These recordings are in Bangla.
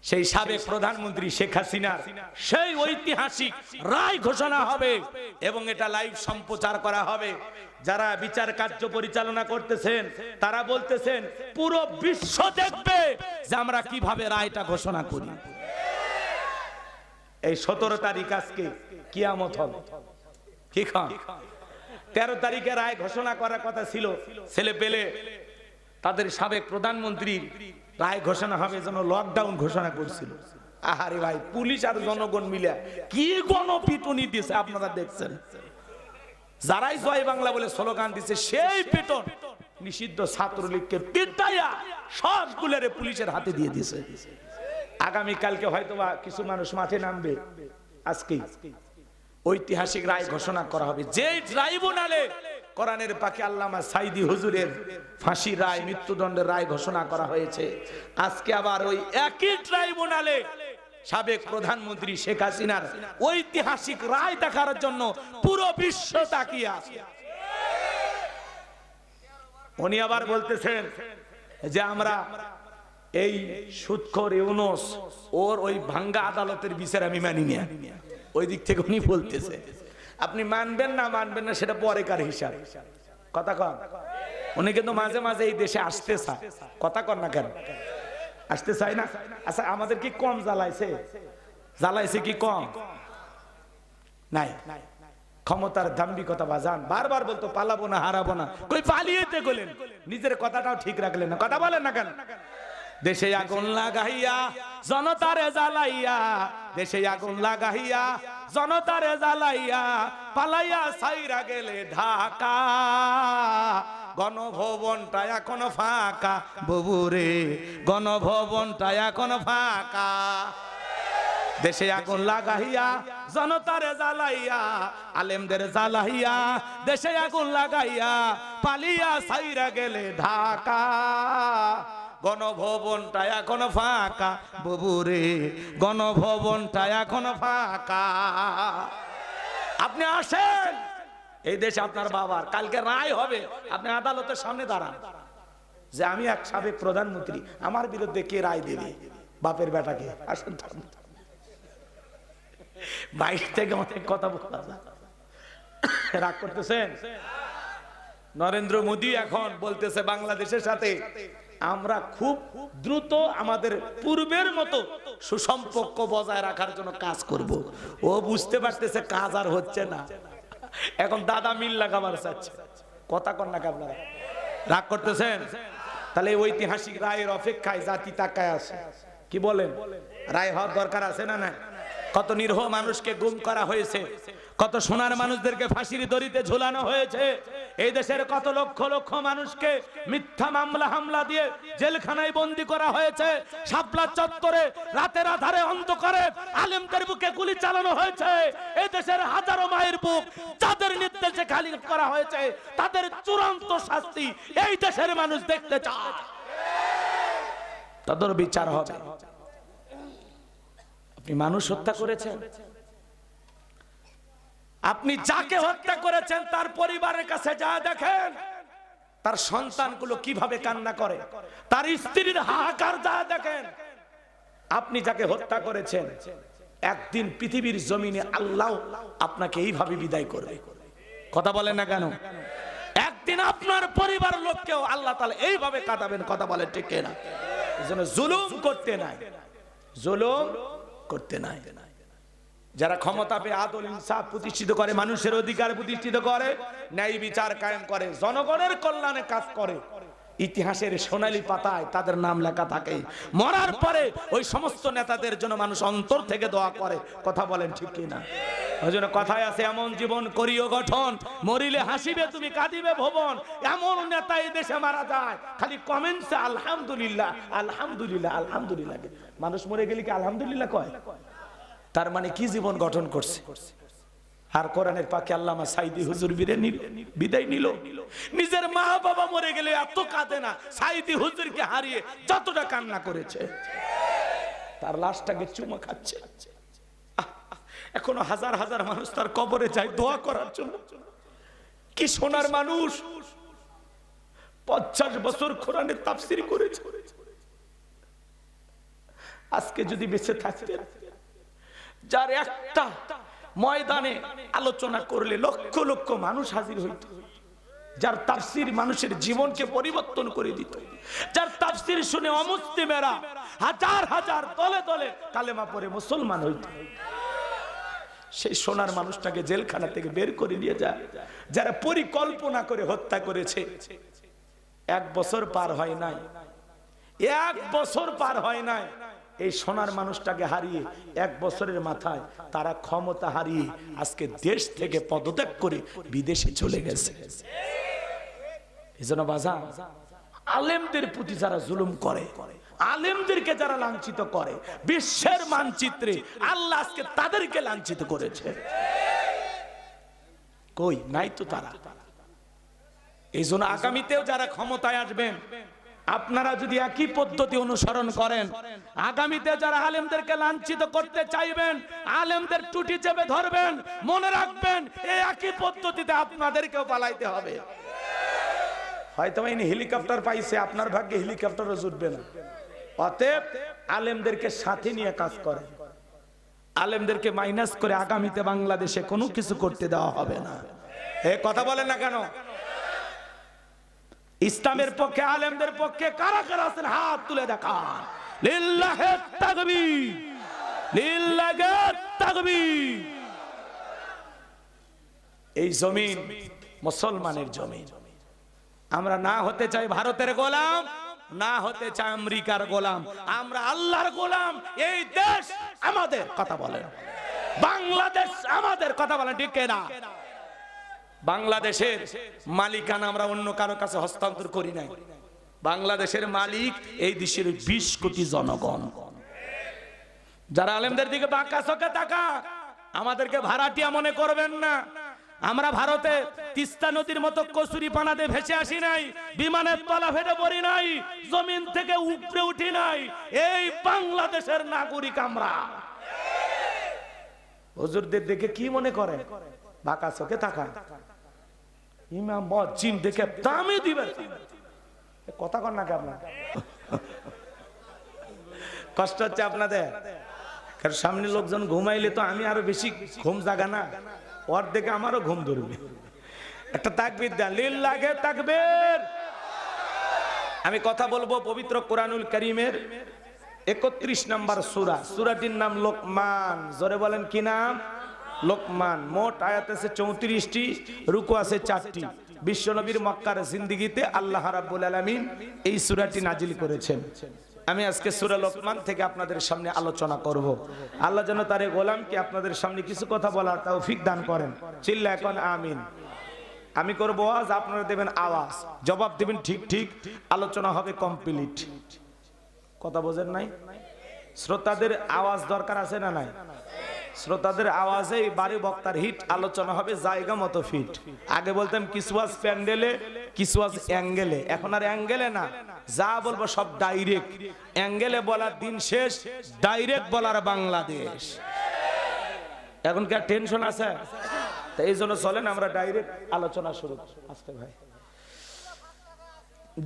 সেই সাবেক প্রধানমন্ত্রী শেখ হাসিনার সেই ঐতিহাসিক রায় ঘোষণা হবে এবং এটা লাইভ সম্প্রচার করা হবে। যারা বিচার কার্য পরিচালনা করতেছেন তারা বলতেছেন পুরো বিশ্ব দেখবে যে আমরা কিভাবে রায়টা ঘোষণা করি। এই 17 তারিখ আজকে কিয়ামত হবে। ঠিক আছে, 13 তারিখে রায় ঘোষণা করার কথা ছিল। ছেলে পেলে তাদের সাবেক প্রধানমন্ত্রী রায় ঘোষণা হবে যেন লকডাউন ঘোষণা করছিল। আহারে ভাই, পুলিশ আর জনগণ মিলে কি গণপিটুনি দিয়েছে আপনারা দেখছেন। যারাই জয় বাংলা বলে স্লোগান দিচ্ছে সেই পিটন নিষিদ্ধ ছাত্রলীগকে পিটাইয়া সবগুলোরে পুলিশের হাতে দিয়ে দিয়েছে। আগামী কালকে হয়তোবা কিছু মানুষ মাঠে নামবে। আজকেই ঐতিহাসিক রায় ঘোষণা করা হবে। যে ট্রাইব্যুনালে কোরআনের পাকে আল্লামা সাইদি হুজুরের ফাঁসি রায়, মৃত্যুদণ্ডের রায় ঘোষণা করা হয়েছে, আজকে আবার ওই একই ট্রাইব্যুনালে সাবেক প্রধানমন্ত্রী শেখ হাসিনার ঐতিহাসিক রায় দেখার জন্য পুরো বিশ্ব তাকিয়ে আছে। উনি আবার বলতেছেন যে আমরা এই সুদখোর ইউনূস ওর ওই ভাঙ্গা আদালতের বিচার আমি মানি না। ওই দিক থেকে উনি বলতেছে আপনি মানবেন না মানবেন না সেটা পরেকার হিসাব। কথা কন, উনি কিন্তু মাঝে মাঝে এই দেশে আসতে চায়। কথা কন না কেন, আসতে চায় না? আচ্ছা, আমাদের কি কম জ্বালাইছে? জ্বালাইছে কি কম? নাই। ক্ষমতার দাম্ভিকতা বাজান বারবার বলতো পালাবো না, হারাবো না, কই পালিয়েতে গেলেন, নিজের কথাটাও ঠিক রাখলেন না। কথা বলেন না কেন? দেশে আগুন লাগাইয়া জনতারে জ্বালাইয়া, দেশে আগুন লাগাইয়া জনতারে জ্বালাইয়া, পালাইয়া সাইরা গেলে ঢাকা, গণভবনটা এখন ফাঁকা ববুরে, গণভবনটা এখন ফাঁকা। দেশে আগুন লাগাইয়া জনতারে জ্বালাইয়া, আলেমদের জ্বালাইয়া, দেশে আগুন লাগাইয়া পালিয়া সাইরা গেলে ঢাকা, গণভবনটা এখন ফাঁকা ববুরে, গণভবনটা এখন ফাঁকা। আপনি আসেন, এই দেশে আপনার বাবার কালকে রায় হবে, আপনি আদালতের সামনে দাঁড়ান যে আমি এক সাবেক প্রধানমন্ত্রী, আমার বিরুদ্ধে কে রায় দেবে? বাপের বেটাকে। আসেন, বাইরে থেকে অনেক কথা বলা যায়। রাগ করতেছেন? নরেন্দ্র মোদী এখন বলতেছে বাংলাদেশের সাথে আমরা খুব দ্রুত আমাদের পূর্বের মতো সুসম্পর্ক বজায় রাখার জন্য কাজ করব। ও বুঝতে পারতেছে কাজ আর হচ্ছে না, এখন দাদা মিল লাগাবার চাচ্ছে। কথা কন না আপনারা? রাগ করতেছেন? তাহলে ঐতিহাসিক রায়ের অপেক্ষায় জাতি তাকায় আছে। কি বলেন? রায় হওয়ার দরকার আছে না? না। কত নিরীহ মানুষকে গুম করা হয়েছে, কত সোনার মানুষদেরকে ফাঁসির দড়িতে ঝুলানো হয়েছে, এই দেশের কত লক্ষ লক্ষ মানুষকে মিথ্যা মামলা হামলা দিয়ে জেলখানায় বন্দী করা হয়েছে, শাপলা চত্বরে রাতের আধারে অন্ধকারে আলেমদের বুকে গুলি চালানো হয়েছে, এই দেশের হাজারো মায়ের বুক যাদের নির্দেশে খালি করা হয়েছে তাদের চূড়ান্ত শাস্তি এই দেশের মানুষ দেখতে চায়। তাদের বিচার হবে। আপনি মানুষ হত্যা করেছেন, আপনি যাকে হত্যা করেছেন তার পরিবারের কাছে যা দেখেন, তার সন্তানগুলো কিভাবে কান্না করে, তার স্ত্রীর হাহাকার যা দেখেন। আপনি যাকে হত্যা করেছেন একদিন পৃথিবীর জমিনে আল্লাহ আপনাকে এইভাবে বিদায় করবে। কথা বলেন না কেন? একদিন আপনার পরিবার লোককেও আল্লাহ তাআলা এইভাবে কাটাবেন। কথা বলেন ঠিক না? এজন্য জুলুম করতে নাই, জুলুম করতে নাই। যারা ক্ষমতা পেয়ে আদল ইনসাফ প্রতিষ্ঠিত করে, মানুষের অধিকার প্রতিষ্ঠিত করে, ন্যায় বিচার কায়েম করে, জনগণের কল্যাণে কাজ করে, ইতিহাসের সোনালী পাতায় তাদের নাম লেখা থাকে। মরার পরে ওই সমস্ত নেতাদের জন্য মানুষ অন্তর থেকে দোয়া করে। কথা বলেন ঠিক কিনা? ওই জন্য কথায় আছে, এমন জীবন করিও গঠন, মরিলে হাসিবে তুমি কাঁদিবে ভুবন। এমন নেতা এই দেশে মারা যায়, খালি কমেন্টসে আলহামদুলিল্লাহ আলহামদুলিল্লাহ আলহামদুলিল্লাহ। মানুষ মরে গেলে কি আলহামদুলিল্লাহ কয়? তার মানে কি জীবন গঠন করছে। আর কোরআনের পাকে আল্লামা সাইদি হুজুর বিদায় নিল। নিজের মা বাবা মরে গেলে এত কাঁদে না, সাইদি হুজুরকে হারিয়ে যতটা কান্না করেছে। তার লাশটাকে চুমা খাচ্ছে। এখনো হাজার হাজার মানুষ তার কবরে যায় দোয়া করার জন্য। কি সোনার মানুষ, 50 বছর কোরআনের তাফসীর করেছে। আজকে যদি বেঁচে থাকতেন, যার একটা ময়দানে আলোচনা করলে লক্ষ লক্ষ মানুষ হাজির হইত, যার তাফসীর মানুষের জীবনকে পরিবর্তন করে দিত, যার তাফসীর শুনে অমুসলিমেরা হাজার হাজার দলে দলে কালেমা পড়ে মুসলমান হইত, সেই সোনার মানুষটাকে জেলখানা থেকে বের করে নিয়ে যায়। যারা পরিকল্পনা করে হত্যা করেছে, 1 বছর পার হয় নাই, 1 বছর পার হয় নাই, এই সোনার মানুষটাকে হারিয়ে 1 বছরের মাথায় তারা ক্ষমতা হারিয়ে আজকে দেশ থেকে পদত্যাগ করে বিদেশে চলে গেছে। এজন্য বাজার, আলেমদের প্রতি যারা জুলুম করে, আলেমদেরকে যারা লাঞ্ছিত করে, বিশ্বের মানচিত্রে আল্লাহ আজকে তাদেরকে লাঞ্ছিত করেছে। কই নাই তো তারা। এই জন্য আগামীতেও যারা ক্ষমতায় আসবেন, আপনারা যদি একই পদ্ধতি অনুসরণ করেন, আগামীতে যারা আলেমদেরকে লাঞ্ছিত করতে চাইবেন, আলেমদের টুটি চেপে ধরবেন, মনে রাখবেন এই একই পদ্ধতিতে আপনাদেরকেও পালাইতে হবে। হয়তো ইনি হেলিকপ্টার পাইছে, আপনার ভাগ্যে হেলিকপ্টারও জুটবে না। অতএব আলেমদেরকে সাথে নিয়ে কাজ করে, আলেমদেরকে মাইনাস করে আগামীতে বাংলাদেশে কোনো কিছু করতে দেওয়া হবে না। এই কথা বলেন না কেন? ইসলামের পক্ষে, আলেমদের পক্ষে কারা কারা আছেন হাত তুলে দেখান। লিল্লাহি তাকবীর, লিল্লাহি তাকবীর। এই জমিন মুসলমানের জমিন। আমরা না হতে চাই ভারতের গোলাম, না হতে চাই আমেরিকার গোলাম, আমরা আল্লাহর গোলাম। এই দেশ আমাদের, কথা বলেন। বাংলাদেশ আমাদের, কথা বলেন ঠিক না? বাংলাদেশের মালিকানা আমরা অন্য কারো কাছে হস্তান্তর করি নাই। বাংলাদেশের মালিক এই দেশের 20 কোটি জনগণ। যারা আলেমদের দিকে বাঁকা চোখে তাকা, আমাদেরকে ভাড়াটিয়া মনে করবেন না। আমরা ভারতে তিস্তা নদীর মতো কচুরি পানাতে ভেসে আসি নাই, বিমানের তলা ফেটে পড়ি নাই, জমিন থেকে উপরে উঠি নাই। এই বাংলাদেশের নাগরিক আমরা। হুজুরদের দেখে কি মনে করে? বাঁকা চোখে তাকা। ইমাম মুয়াজ্জিন দেখে দামে দিবেন। কথা কন না কেমন? কষ্ট হচ্ছে আপনাদের? কারণ সামনে লোকজন ঘুমাইলে তো আমি আরো বেশি ঘুম জাগা না, ওর দেখে আমারও ঘুম ধরবে। একটা তাকবীর দেন, লিল্লাহি তাকবীর। আমি কথা বলবো পবিত্র কোরআনুল কারীমের 31 নম্বর সূরা। সূরাটির নাম লোকমান। জোরে বলেন কি নাম? লোকমান। মোট আয়াত আছে 34টি, রুকু আছে 4টি। বিশ্বনবীর মক্কার জিন্দেগিতে আল্লাহ রাব্বুল আলামিন এই সূরাটি নাজিল করেছেন। আমি আজকে সূরা লোকমান থেকে আপনাদের সামনে আলোচনা করব। আল্লাহ যেন তারে গোলামকে আপনাদের সামনে কিছু কথা বলার তৌফিক দান করেন। চিল্লা এখন আমিন। আমি করব আওয়াজ, আপনারা দেবেন আওয়াজ, জবাব দিবেন ঠিক ঠিক। আলোচনা হবে কমপ্লিট। কথা বোঝেন নাই? শ্রোতাদের আওয়াজ দরকার আছে না নাই? শ্রোতাদের আওয়াজে বাড়ি বক্তার হিট, আলোচনা হবে জায়গা মতো ফিট। আগে বলতাম কিছু আজ প্যান্ডেলে, কিছু আজ অ্যাঙ্গেলে, এখন আর অ্যাঙ্গেলে না, যা বলবো সব ডাইরেক্ট। অ্যাঙ্গেলে বলার দিন শেষ, ডাইরেক্ট বলার বাংলাদেশ। এখন কি আর টেনশন আছে? এই জন্য চলেন আমরা ডাইরেক্ট আলোচনা শুরু। আজকে ভাই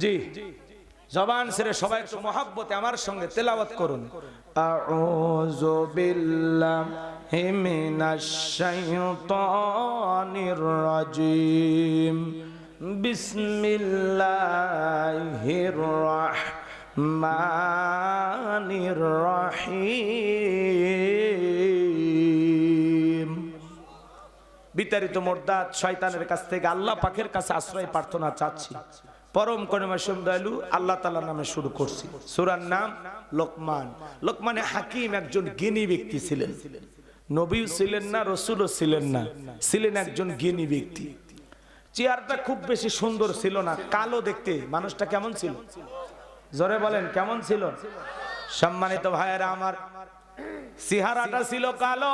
জি জবান ছেড়ে সবাই একটু মহব্বতে আমার সঙ্গে তেলাওয়াত করুন। আউযু বিল্লাহি মিনাশ শাইতানির রাজিম। বিসমিল্লাহির রাহমানির রহিম। বিতাড়িত মুরদাদ শয়তানের কাছ থেকে আল্লাহ পাকের কাছে আশ্রয় প্রার্থনা চাচ্ছি। পরম করুণাময় দয়ালু আল্লাহ তাআলার নামে শুরু করছি। সূরার নাম লোকমান। লোকমানে হাকিম একজন জ্ঞানী ব্যক্তি ছিলেন। নবীও ছিলেন না, রাসূলও ছিলেন না, ছিলেন একজন জ্ঞানী ব্যক্তি। চেহারাটা খুব বেশি সুন্দর ছিল না, কালো দেখতে। মানুষটা কেমন ছিল? জোরে বলেন কেমন ছিল? সম্মানিত ভাইয়েরা আমার, চেহারাটা ছিল কালো,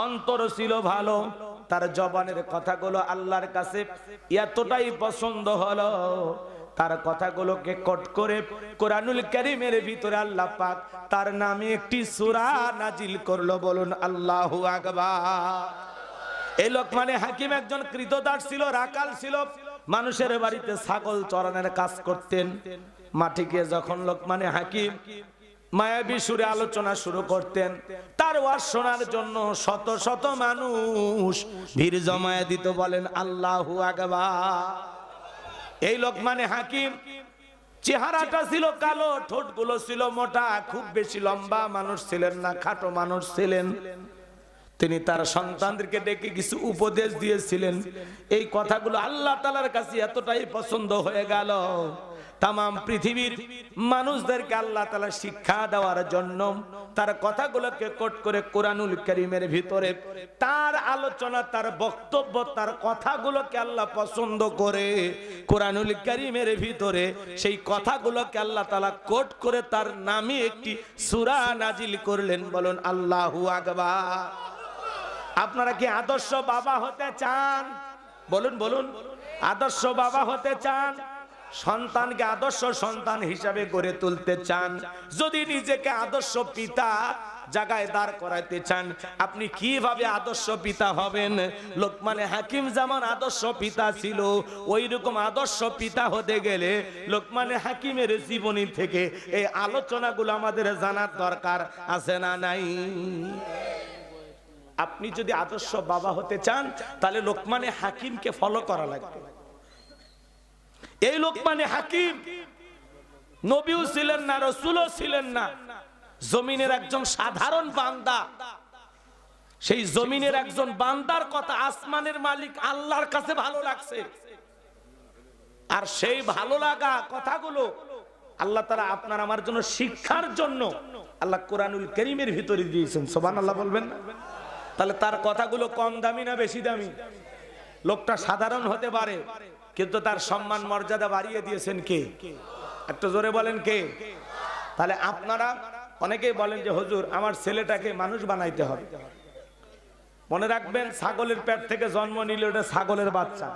অন্তর ছিল ভালো। তার জবানের কথাগুলো আল্লাহর কাছে এতটাই পছন্দ হলো, তার কথাগুলোকে কট করে কোরআনুল কারীমের ভিতরে আল্লাহ পাক তার নামে একটি সূরা নাজিল করলো। বলুন আল্লাহু আকবার। এই লোকমানে হাকিম একজন কৃতদাস ছিল, রাখাল ছিল, মানুষের বাড়িতে ছাগল চরানোর কাজ করতেন। মাঠে গিয়ে যখন লোকমানে হাকিম মায়াবী সুরে আলোচনা শুরু করতেন। তার ওয়াজ শোনার জন্য শত শত মানুষ ভিড় জমায়ে দিত। বলেন আল্লাহু আকবার। এই লোকমানে হাকিম চেহারাটা ছিল কালো, ঠোঁটগুলো ছিল মোটা, খুব বেশি লম্বা মানুষ ছিলেন না, খাটো মানুষ ছিলেন। তিনি তার সন্তানদেরকে ডেকে কিছু উপদেশ দিয়েছিলেন। এই কথাগুলো আল্লাহ তাআলার কাছে এতটাই পছন্দ হয়ে গেল, তামাম পৃথিবীর মানুষদেরকে আল্লাহ তাআলা শিক্ষা দেওয়ার জন্য তার কথাগুলোকে কোট করে কোরআনুল কারীমের ভিতরে তার আলোচনা, তার বক্তব্য, তার কথাগুলোকে আল্লাহ পছন্দ করে কোরআনুল কারীমের ভিতরে সেই কথাগুলোকে আল্লাহ তাআলা কোট করে তার নামে একটি সূরা নাজিল করলেন। বলুন আল্লাহু আকবার। আপনারা কি আদর্শ বাবা হতে চান? বলুন বলুন, আদর্শ বাবা হতে চান? সন্তানকে আদর্শ সন্তান হিসাবে গড়ে তুলতে চান? যদি নিজেকে আদর্শ পিতা জায়গায় দাঁড় করাইতে চান, আপনি কিভাবে আদর্শ পিতা হবেন? লোকমানে হাকিম যেমন আদর্শ পিতা ছিল, ওই রকম আদর্শ পিতা হতে গেলে লোকমানে হাকিমের জীবনী থেকে এই আলোচনাগুলো আমাদের জানার দরকার আছে না নাই? আপনি যদি আদর্শ বাবা হতে চান তাহলে লোকমানে হাকিমকে ফলো করা লাগবে। এই লোকমানে হাকিম নবীও ছিলেন না, রাসূলও ছিলেন না, জমিনের একজন সাধারণ বান্দা। সেই জমিনের একজন বান্দার কথা আসমানের মালিক আল্লাহর কাছে ভালো লাগছে, আর সেই ভালো লাগা কথাগুলো আল্লাহ তাআলা আপনার আমার জন্য শিক্ষার জন্য আল্লাহ কোরআনুল কারীমের ভিতরে দিয়েছেন। সুবহানাল্লাহ বলবেন না? তাহলে তার কথাগুলো কম দামি না বেশি দামি? লোকটা সাধারণ হতে পারে, কিন্তু তার সম্মান মর্যাদা বাড়িয়ে দিয়েছেন কে? একটু জোরে বলেন কে? তাহলে আপনারা অনেকেই বলেন যে হুজুর আমার ছেলেটাকে মানুষ বানাইতে হবে। মনে রাখবেন, ছাগলের পেট থেকে জন্ম নিলে ওটা ছাগলের বাচ্চা,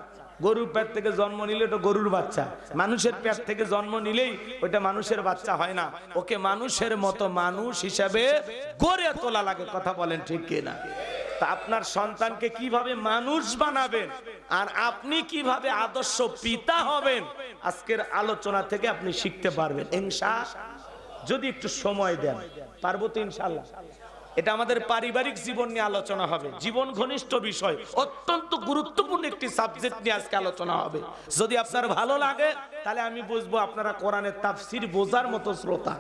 গরুর পেট থেকে জন্ম নিলে ওটা গরুর বাচ্চা, মানুষের পেট থেকে জন্ম নিলেই ওটা মানুষের বাচ্চা হয় না। ওকে মানুষের মতো মানুষ হিসাবে গড়ে তোলা লাগে। কথা বলেন ঠিক কিনা? তা আপনার সন্তানকে কিভাবে মানুষ বানাবেন আর আপনি কিভাবে আদর্শ পিতা হবেন, আজকের আলোচনা থেকে আপনি শিখতে পারবেন ইনশাআল্লাহ, যদি একটু সময় দেন। পারবো তো ইনশাআল্লাহ? এটা আমাদের পারিবারিক জীবন নিয়ে আলোচনা হবে, জীবন ঘনিষ্ঠ বিষয়, অত্যন্ত গুরুত্বপূর্ণ একটি সাবজেক্ট নিয়ে আজকে আলোচনা হবে। যদি আপনার ভালো লাগে তাহলে আমি বুঝবো আপনারা কোরআনের তাফসীর বোঝার মতো শ্রোতা,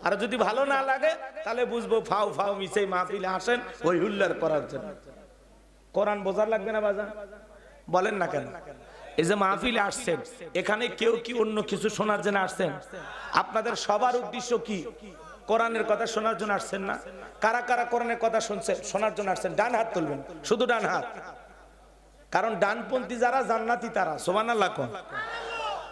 আর যদি ভালো না লাগে তাহলে বুঝবো ফাও ফাও মিশাই মাহফিলে আসেন ওই হুল্লার করার জন্য। কোরআন বোঝার লাগবে না বাজান? বলেন না কেন? এই যে মাহফিলে আসছেন, এখানে কেউ কি অন্য কিছু শোনার জন্য আসছেন? আপনাদের সবার উদ্দেশ্য কি? কোরআনের কথা শোনার জন্য আসছেন না? কারা কারা কোরআনের কথা শুনছেন, শোনার জন্য আসছেন? ডান হাত তুলবেন, শুধু ডান হাত। কারণ ডানপন্থী যারা জান্নাতি তারা। সুবহানাল্লাহ।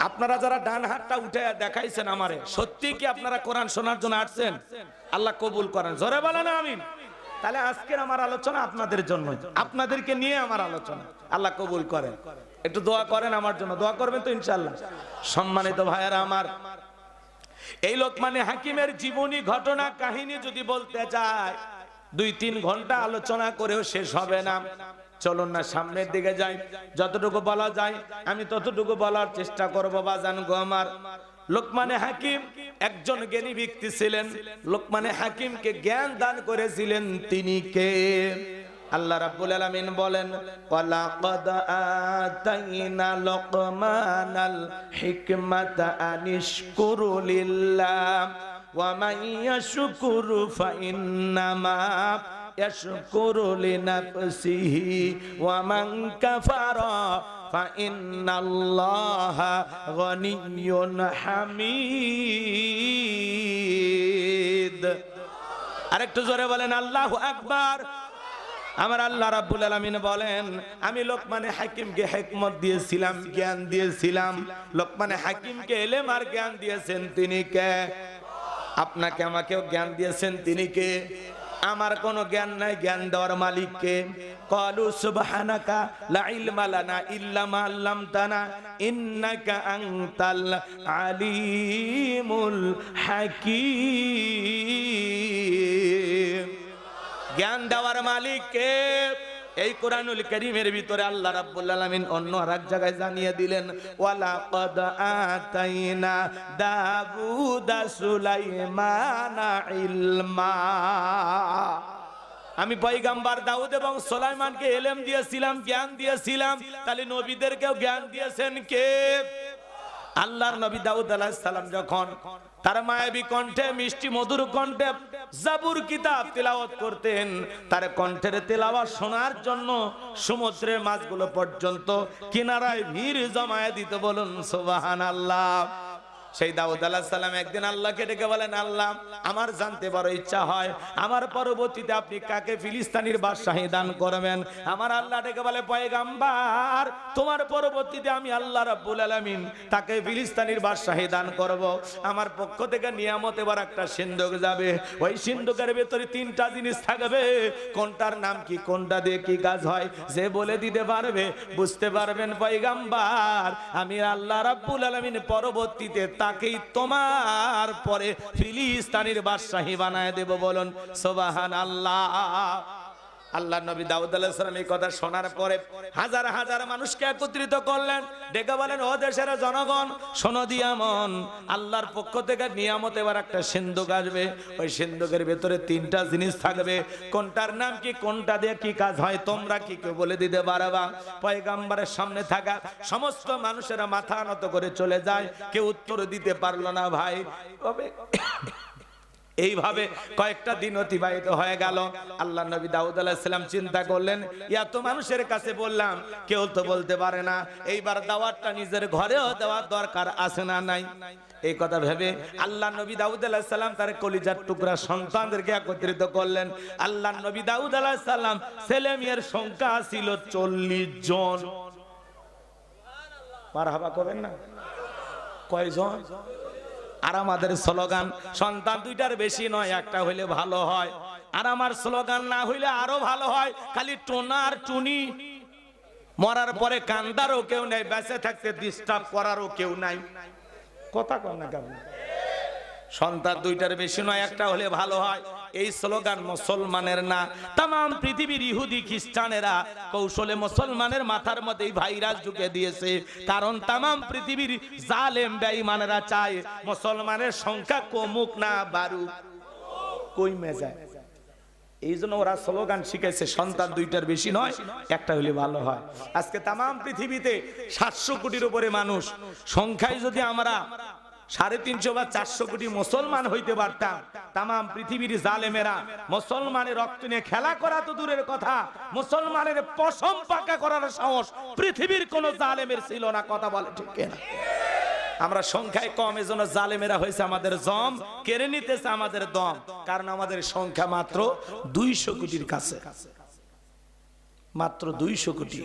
আপনারা যারা ডান হাতটা উঠে দেখাইছেন আমারে, সত্যি কি আপনারা কোরআন শোনার জন্য আসছেন? আল্লাহ কবুল করেন, জোরে বলেন আমিন। তাহলে আজকের আমার আলোচনা আপনাদের জন্য, আপনাদেরকে নিয়ে আমার আলোচনা। আল্লাহ কবুল করেন। একটু দোয়া করেন আমার জন্য, দোয়া করবেন তো ইনশাআল্লাহ। সম্মানিত ভাইয়েরা আমার, এই লোকমানে হাকিমের জীবনী ঘটনা কাহিনী যদি বলতে যায় 2-3 ঘন্টা আলোচনা করেও শেষ হবে না। চলুন না সামনের দিকে যাই, যতটুকু বলা যায় আমি ততটুকু বলার চেষ্টা করব। বাজান গো আমার, লোকমানে হাকিম একজন জ্ঞানী ব্যক্তি ছিলেন। লোকমানে হাকিমকে জ্ঞান দান করেছিলেন তিনি কে? আল্লাহ রাব্বুল আলামিন বলেন, ওয়ালাকাদ আতাইনা লুকমানাল হিকমাতা আনিশকুরু লিল্লাহ ওয়া মান ইয়াশকুরু ফাইন্নামা ইয়াশকুরু লিনাফসিহি ওয়া মান কাফারা ফাইন্নাল্লাহা গনিয়্যুন হামিদ। আরেকটু জোরে বলেন আল্লাহু আকবার। আমার আল্লাহ রাব্বুল আলামিন বলেন, আমি লোকমানে হাকিমকে হিকমত দিয়েছিলাম, জ্ঞান দিয়েছিলাম। লোকমানে হাকিমকে ইলম আর জ্ঞান দিয়েছেন তিনি কে? আপনাকে আমাকেও জ্ঞান দিয়েছেন তিনি কে? আমার কোনো জ্ঞান নাই, জ্ঞান দেওয়ার মালিক কে? ক্বালু সুবহানাকা লা ইলমা লানা ইল্লা মা আল্লামতানা ইন্নাকা আনতাল আলিমুল হাকীম। জ্ঞান দেওয়ার মালিক কে? এই কোরআনুল কারীমের ভিতরে আল্লাহ রাব্বুল আলামিন অন্য আরেক জায়গায় জানিয়ে দিলেন, ওয়ালাকাদ আতাইনা দাউদা সুলাইমানা ইলমা। আমি পয়গম্বর দাউদ এবং সুলাইমানকে ইলম দিয়েছিলাম, জ্ঞান দিয়েছিলাম। তাহলে নবীদেরকেও জ্ঞান দিয়েছেন কে? আল্লাহর নবী দাউদ আলাইহিস সালাম যখন তার মায়াবী কণ্ঠে, মিষ্টি মধুর কণ্ঠে জাবুর কিতাব তেলাওয়াত করতেন, তার কণ্ঠের তেলাওয়াত শোনার জন্য সমুদ্রের মাছগুলো পর্যন্ত কিনারায় ভিড় জমায়ে দিতে। বলুন সুবহানাল্লাহ। সেই দাউদ আলাইহিস সালাম একদিন আল্লাহকে ডেকে বলেন, আল্লাহ আমার জানতে বড় ইচ্ছা হয়, আমার পরবর্তীতে আপনি কাকে ফিলিস্তিনের বাদশাহী দান করবেন? আমার আল্লাহ ডেকে বলে, পয়গম্বর তোমার পরবর্তীতে আমি আল্লাহ রাব্বুল আলামিন তাকে ফিলিস্তিনের বাদশাহী দান করব। আমার পক্ষ থেকে নিয়ামত এবার একটা সিন্ধুক যাবে, ওই সিন্ধুকের ভেতরে তিনটা জিনিস থাকবে। কোনটার নাম কি, কোনটা দিয়ে কি কাজ হয়, যে বলে দিতে পারবে বুঝতে পারবেন পয়গম্বর আমি আল্লাহ রাব্বুল আলামিন পরবর্তীতে তাকেই তোমার পরে ফিলিস্তিনের বাদশাহী বানায় দেব। বলুন সুবহানাল্লাহ। আল্লাহ নবী দাউদ আলাইহিস সালাম এই কথা শোনার পরে হাজার হাজার মানুষকে একত্রিত করলেন, ডেকে বলেন, ও দেশের জনগণ শোনো দিয়ামন, আল্লাহর পক্ষ থেকে নিয়ামত এবার একটা সিন্ধুক আসবে। ওই সিন্ধুকের ভেতরে তিনটা জিনিস থাকবে, কোনটার নাম কি, কোনটা দিয়ে কি কাজ হয়, তোমরা কি কেউ বলে দিতে পারবা? পয়গম্বরের সামনে থাকা সমস্ত মানুষেরা মাথা নত করে চলে যায়, কেউ উত্তর দিতে পারলো না। ভাই এইভাবে কয়েকটা দিন অতিবাহিত হয়ে গেল। আল্লাহ নবী দাউদ আলাইহিস সালাম চিন্তা করলেন, এত মানুষের কাছে বললাম, কেউ তো বলতে পারে না, এইবার দাওয়াতটা নিজের ঘরেও দেওয়ার দরকার আছে না নাই? এই কথা ভেবে আল্লাহ নবী দাউদ আলাইহিস সালাম তার কলিজার টুকরা সন্তানদেরকে একত্রিত করলেন। আল্লাহ নবী দাউদ আলাইহিস সালাম ছেলে মেয়ের সংখ্যা ছিল 40 জন। মারহাবা করবেন না? কয়জন? আর আমাদের স্লোগান, সন্তান দুইটার বেশি নয়, একটা হইলে ভালো হয়। আর আমার স্লোগান, না হইলে আরো ভালো হয়, খালি টোনা আর টুনি। মরার পরে কান্দারও কেউ নাই, বেঁচে থাকতে ডিস্টার্ব করারও কেউ নাই। কথা কন না কেমন? সন্তান দুইটার বেশি নয়, একটা হলে ভালো হয়। এই স্লোগান মুসলমানের না, তাম পৃথিবীর ইহুদি খ্রিস্টানেরা কৌশলে মুসলমানের মাথার মধ্যে ভাইরাস ঢুকে দিয়েছে। কারণ তাম পৃথিবীর জালেম বেঈমানেরা চায় মুসলমানের সংখ্যা কমুক না বাড়ুক, কমে যায়। এই জন্য ওরা স্লোগান শিখেছে, সন্তান দুইটার বেশি নয়, একটা হলে ভালো হয়। আজকে তাম পৃথিবীতে 700 কোটির উপরে মানুষ, সংখ্যায় যদি আমরা 350 বা 400 কোটি মুসলমান হইতে পারতাম, তাম পৃথিবীর জালেমেরা মুসলমানের রক্ত নিয়ে খেলা করা তো দূরের কথা, মুসলমানের পশম পাকা করার সাহস পৃথিবীর কোন জালেমের ছিল না। কথা বলে ঠিক না? আমরা সংখ্যায় কম, এজন্য জালেমেরা হয়েছে আমাদের জম, কেড়ে নিতেছে আমাদের দম। কারণ আমাদের সংখ্যা মাত্র 200 কোটির কাছে, মাত্র 200 কোটি।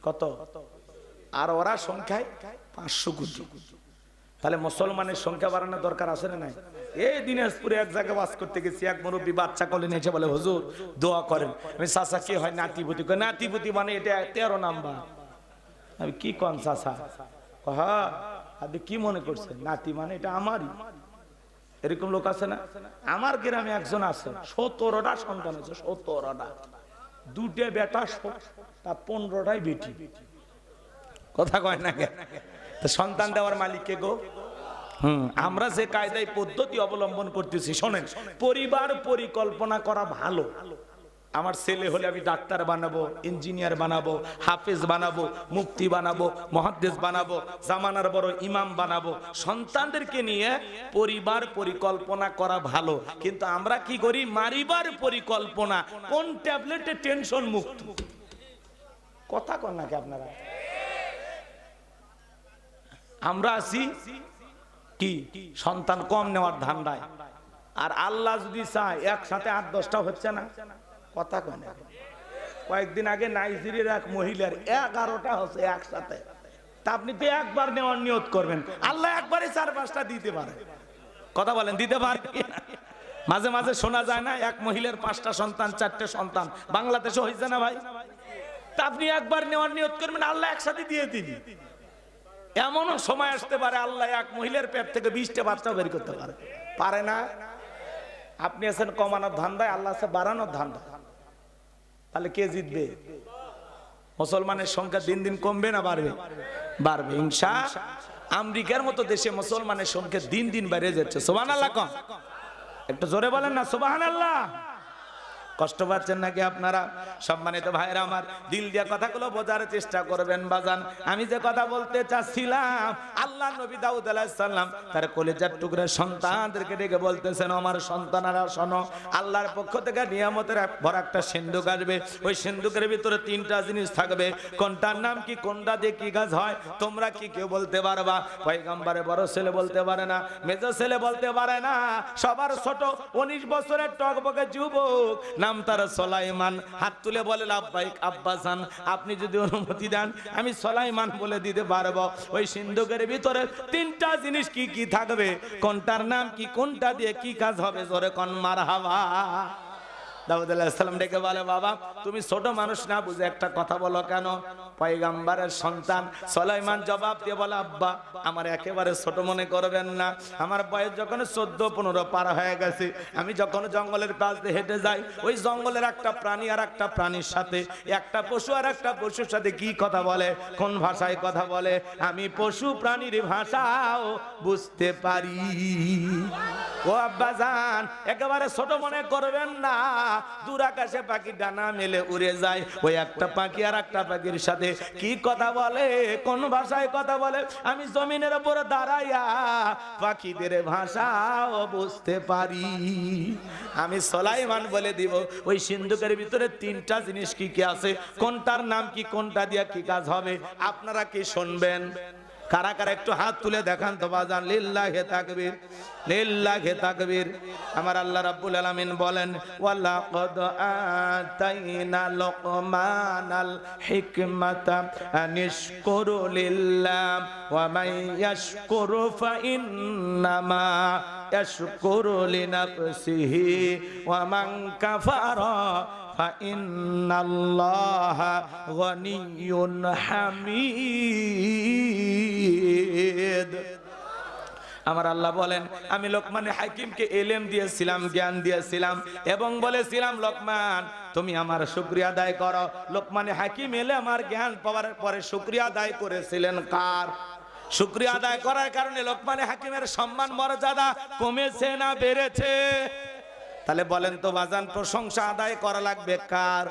কত? আর ওরা সংখ্যায় 500 কোটি। তাহলে মুসলমানের সংখ্যা বাড়ানোর দরকার আছে না নাই? এই দিনাজপুরে এক জায়গায় বাস করতে গেছি, এক মুরব্বী বাচ্চা কোলে নিয়ে এসে বলে, হুজুর দোয়া করেন। আমি, চাচা কি হয়? নাতিপুতি। নাতিপুতি মানে এটা 13 নাম্বার। আমি, কি কোন চাচা? হ্যাঁ, আপনি কি মনে করছেন? নাতি মানে এটা আমারই। এরকম লোক আছে না? আমার গ্রামে একজন আছে, 17টা সন্তান আছে, 17টা। 2টে বেটা, 15টাই বেটি। কথা কয় না? সন্তান দেওয়ার মালিক কে গো? আমরা যে কায়দায় পদ্ধতি অবলম্বন করতেছি, শোনেন, পরিবার পরিকল্পনা করা ভালো। আমার ছেলে হলে আমি ডাক্তার বানাবো, ইঞ্জিনিয়ার বানাবো, হাফেজ বানাবো, মুফতি বানাবো, মুহাদ্দিস বানাবো, জামানার বড় ইমাম বানাবো। সন্তানদেরকে নিয়ে পরিবার পরিকল্পনা করা ভালো, কিন্তু আমরা কি করি? মারিবার পরিকল্পনা। কোন ট্যাবলেটে টেনশন মুক্ত? কথা কন নাকি আপনারা? আমরা আছি কি সন্তান কম নেওয়ার ধান্দায়। আর আল্লাহ যদি চায় একসাথে 8-10টা হচ্ছে না। কথা কয় না? কয়েকদিন আগে নাইজেরিয়ার এক মহিলার 11টা হচ্ছে একসাথে। তা আপনি তো একবার নেওয়ার নিয়ত করবেন, আল্লাহ একবারে 4-5টা দিতে পারে। কথা বলেন, দিতে পারে? মাঝে মাঝে শোনা যায় না, এক মহিলার 5টা সন্তান, 4টে সন্তান। বাংলাদেশে হয়েছে না ভাই? তা আপনি একবার নেওয়ার নিয়ত করবেন, আল্লাহ একসাথে দিয়ে দিবি। এমনও সময় আসতে পারে আল্লাহ এক মহিলার পেট থেকে 20টা বাচ্চা বের করতে পারে। পারে না? আপনি আছেন কমানোর ধান্দায়, আল্লাহ আছে বাড়ানোর ধান্দা। তাহলে কে জিতবে? মুসলমানের সংখ্যা দিন দিন কমবে না বাড়বে? বাড়বে ইনশাআল্লাহ। আমেরিকার মতো দেশে মুসলমানের সংখ্যা দিন দিন বেড়ে যাচ্ছে। সুবহানাল্লাহ কম, একটু জোরে বলেন না সুবহানাল্লাহ। কষ্ট পাচ্ছেন নাকি আপনারা? সম্মানিত ভাইরা আমার, দিল দিয়ে কথাগুলো বোঝার চেষ্টা করবেন বাজান। আমি যে কথা বলতে চাচ্ছিলাম, আল্লাহ নবী দাউদ আলাইহিস সালাম তার কলিজার টুকরা সন্তানদেরকে ডেকে বলতেছেন, আমার সন্তানেরা শোনো, আল্লাহর পক্ষ থেকে নিয়ামতের ভরা একটা সিন্ধুক আসবে। ওই সিন্ধুকের ভিতরে তিনটা জিনিস থাকবে। কোনটার নাম কি, কোনটা দিয়ে কি কাজ হয়, তোমরা কি কেউ বলতে পারবা? পয়গম্বরে বড় ছেলে বলতে পারে না, মেজ ছেলে বলতে পারে না, সবার ছোট 19 বছরের টকবকে যুবক, নাম তার সুলাইমান। হাত তুলে বলে লাব্বাইক আব্বাজান, আপনি যদি অনুমতি দেন আমি সুলাইমান বলে দিতে পারবো। ওই সিন্ধুকের ভিতরে তিনটা জিনিস কি কি থাকবে, কোনটার নাম কি, কোনটা দিয়ে কি কাজ হবে, জোরে কোন মারহাবা। দাউদ আলাইহিস সালাম ডেকে বলে, বাবা তুমি ছোট মানুষ না বুঝে একটা কথা বলো কেন? পয়গম্বরের সন্তান সুলাইমান জবাব দিয়ে বলে, আব্বা আমার একেবারে ছোট মনে করবেন না, আমার বয়স যখন 14-15 পার হয়ে গেছে, আমি যখন জঙ্গলের পাশ দিয়ে হেঁটে যাই, ওই জঙ্গলের একটা প্রাণী আর একটা প্রাণীর সাথে, একটা পশু আর একটা পশুর সাথে কি কথা বলে, কোন ভাষায় কথা বলে, আমি পশু প্রাণীর ভাষাও বুঝতে পারি। ও আব্বা জান, একেবারে ছোট মনে করবেন না, দূর আকাশে পাখি ডানা মেলে উড়ে যায়, ওই একটা পাখি আর একটা পাখির সাথে কি কথা বলে, কোন ভাষায় কথা বলে, আমি জমিনের উপর দাঁড়াইয়া পাখিদের ভাষাও বুঝতে পারি। আমি সুলাইমান বলে দিব ওই সিন্ধুকের ভিতরে তিনটা জিনিস কি কি আছে, কোনটার নাম কি, কোনটা দিয়া কি কাজ হবে। আপনারা কি শুনবেন? কারা কারা একটু হাত তুলে দেখান তো বাজান। লিল্লাহি তাকবীর, লিল্লাহি তাকবীর। আমার আল্লাহ রাব্বুল আলামিন বলেন, ওয়ালাকাদ আতাইনা লুকমানাল হিকমাতা আনিশকুরু লিল্লাহ ওয়া মান ইয়াশকুরু ফাইন্নামা ইয়াশকুরু লিনাফসিহি ওয়া মান কাফারা ফাইন্নাল্লাহা গনিয়্যুন হামিদ। আমার আল্লাহ বলেন, আমি লোকমানে হাকিমকে ইলম দিয়েছিলাম, জ্ঞান দিয়েছিলাম এবং বলেছিলাম, লোকমান তুমি আমার শুকরিয়া আদায় করো। লোকমানে হাকিম এলে আমার জ্ঞান পাওয়ার পরে শুকরিয়া আদায় করেছিলেন কার? শুকরিয়া আদায় করার কারণে লোকমানে হাকিমের সম্মান মর্যাদা কমেছে না বেড়েছে? তাহলে বলেন তো বাজান, প্রশংসা আদায় করা লাগবে কার?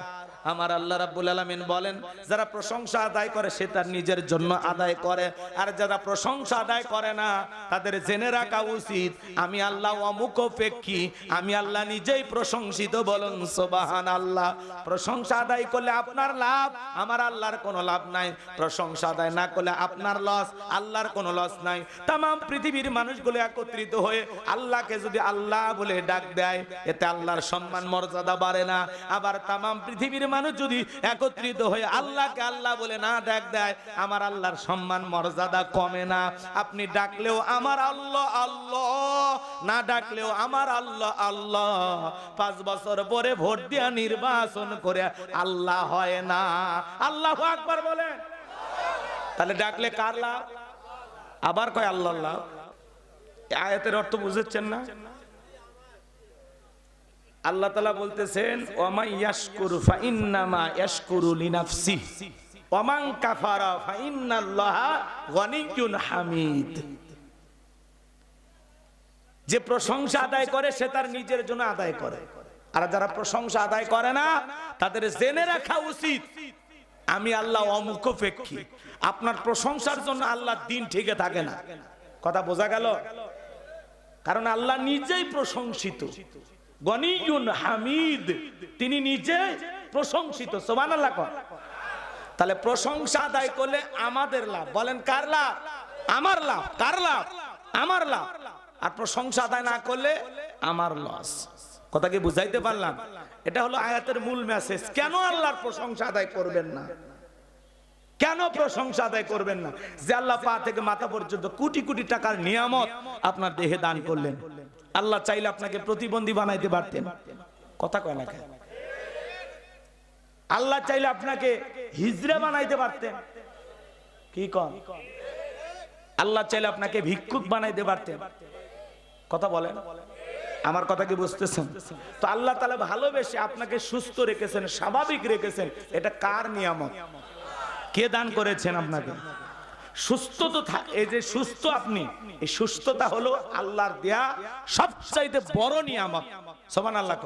আমার আল্লাহ রাব্বুল আলামিন বলেন, যারা প্রশংসা আদায় করে সে তার নিজের জন্য আদায় করে, আর যারা প্রশংসা আদায় করে না তাদের জেনে রাখা উচিত আমি আল্লাহ অমুখাপেক্ষী, আমি আল্লাহ নিজেই প্রশংসিত। বলুন সুবহানাল্লাহ। প্রশংসা আদায় করলে আপনার লাভ, আমার আল্লাহর কোনো লাভ নাই। প্রশংসা আদায় না করলে আপনার লস, আল্লাহর কোনো লস নাই। তাম পৃথিবীর মানুষগুলো একত্রিত হয়ে আল্লাহকে যদি আল্লাহ বলে ডাক দেয়, এতে আল্লাহর সম্মান মর্যাদা বাড়ে না। আবার তাম পৃথিবীর মানুষ যদি একত্রিত হয়ে আল্লাহকে আল্লাহ বলে না ডাক দেয়, আমার আল্লাহর সম্মান মর্যাদা কমে না। আপনি ডাকলেও আমার আল্লাহ আল্লাহ, না ডাকলেও আমার আল্লাহ আল্লাহ। 5 বছর পরে ভোট দিয়া নির্বাচন করে আল্লাহ হয় না। আল্লাহু আকবার বলে, তাহলে ডাকলে কার লাভ? আবার কয় আল্লাহ লাভ। আয়াতের অর্থ বুঝেছেন না? আল্লাহ তাআলা বলতেছেন, ওয়া ইয়াশকুরু ফাইন্নামা ইয়াশকুরু লিনাফসিহি ওয়া মান কাফারা ফাইন্নাল্লাহা গনিয়্যুন হামিদ। যে প্রশংসা আদায় করে সে তার নিজের জন্য আদায় করে, আর যারা প্রশংসা আদায় করে না তাদের জেনে রাখা উচিত আমি আল্লাহ অমুখাপেক্ষী। আপনার প্রশংসার জন্য আল্লাহর দিন ঠিকই থাকে না। কথা বোঝা গেল? কারণ আল্লাহ নিজেই প্রশংসিত, গনিয়্যুন হামিদ, তিনি নিজে প্রশংসিত। সুবহানাল্লাহ। তাহলে প্রশংসা আদায় করলে আমাদের লাভ। বলেন কার লাভ? আমার লাভ। কার লাভ? আমার লাভ। আর প্রশংসা আদায় না করলে আমার লস। কথা কি বুঝাইতে পারলাম? এটা হলো আয়াতের মূল মেসেজ। কেন আল্লাহর প্রশংসা আদায় করবেন না? কেন প্রশংসা আদায় করবেন না? যে আল্লাহ পা থেকে মাথা পর্যন্ত কোটি কোটি টাকার নিয়ামত আপনার দেহে দান করলেন, আল্লাহ চাইলে আপনাকে প্রতিবন্ধী বানাইতে পারতেন। কথা কয় না কেন? আল্লাহ চাইলে আপনাকে হিজড়া বানাইতে পারতেন। কি কন? আল্লাহ চাইলে আপনাকে ভিক্ষুক বানাইতে পারতেন। কথা বলেন। আমার কথা কি বুঝতেছেন? তো আল্লাহ তাআলা ভালোবেসে আপনাকে সুস্থ রেখেছেন, স্বাভাবিক রেখেছেন। এটা কার নিয়ামত? কে দান করেছেন আপনাকে? সুস্থ তো এই যে সুস্থ আপনি, এই সুস্থতা হলো আল্লাহর দেয়া সবচাইতে বড় নিয়ামত। সুবহানাল্লাহ।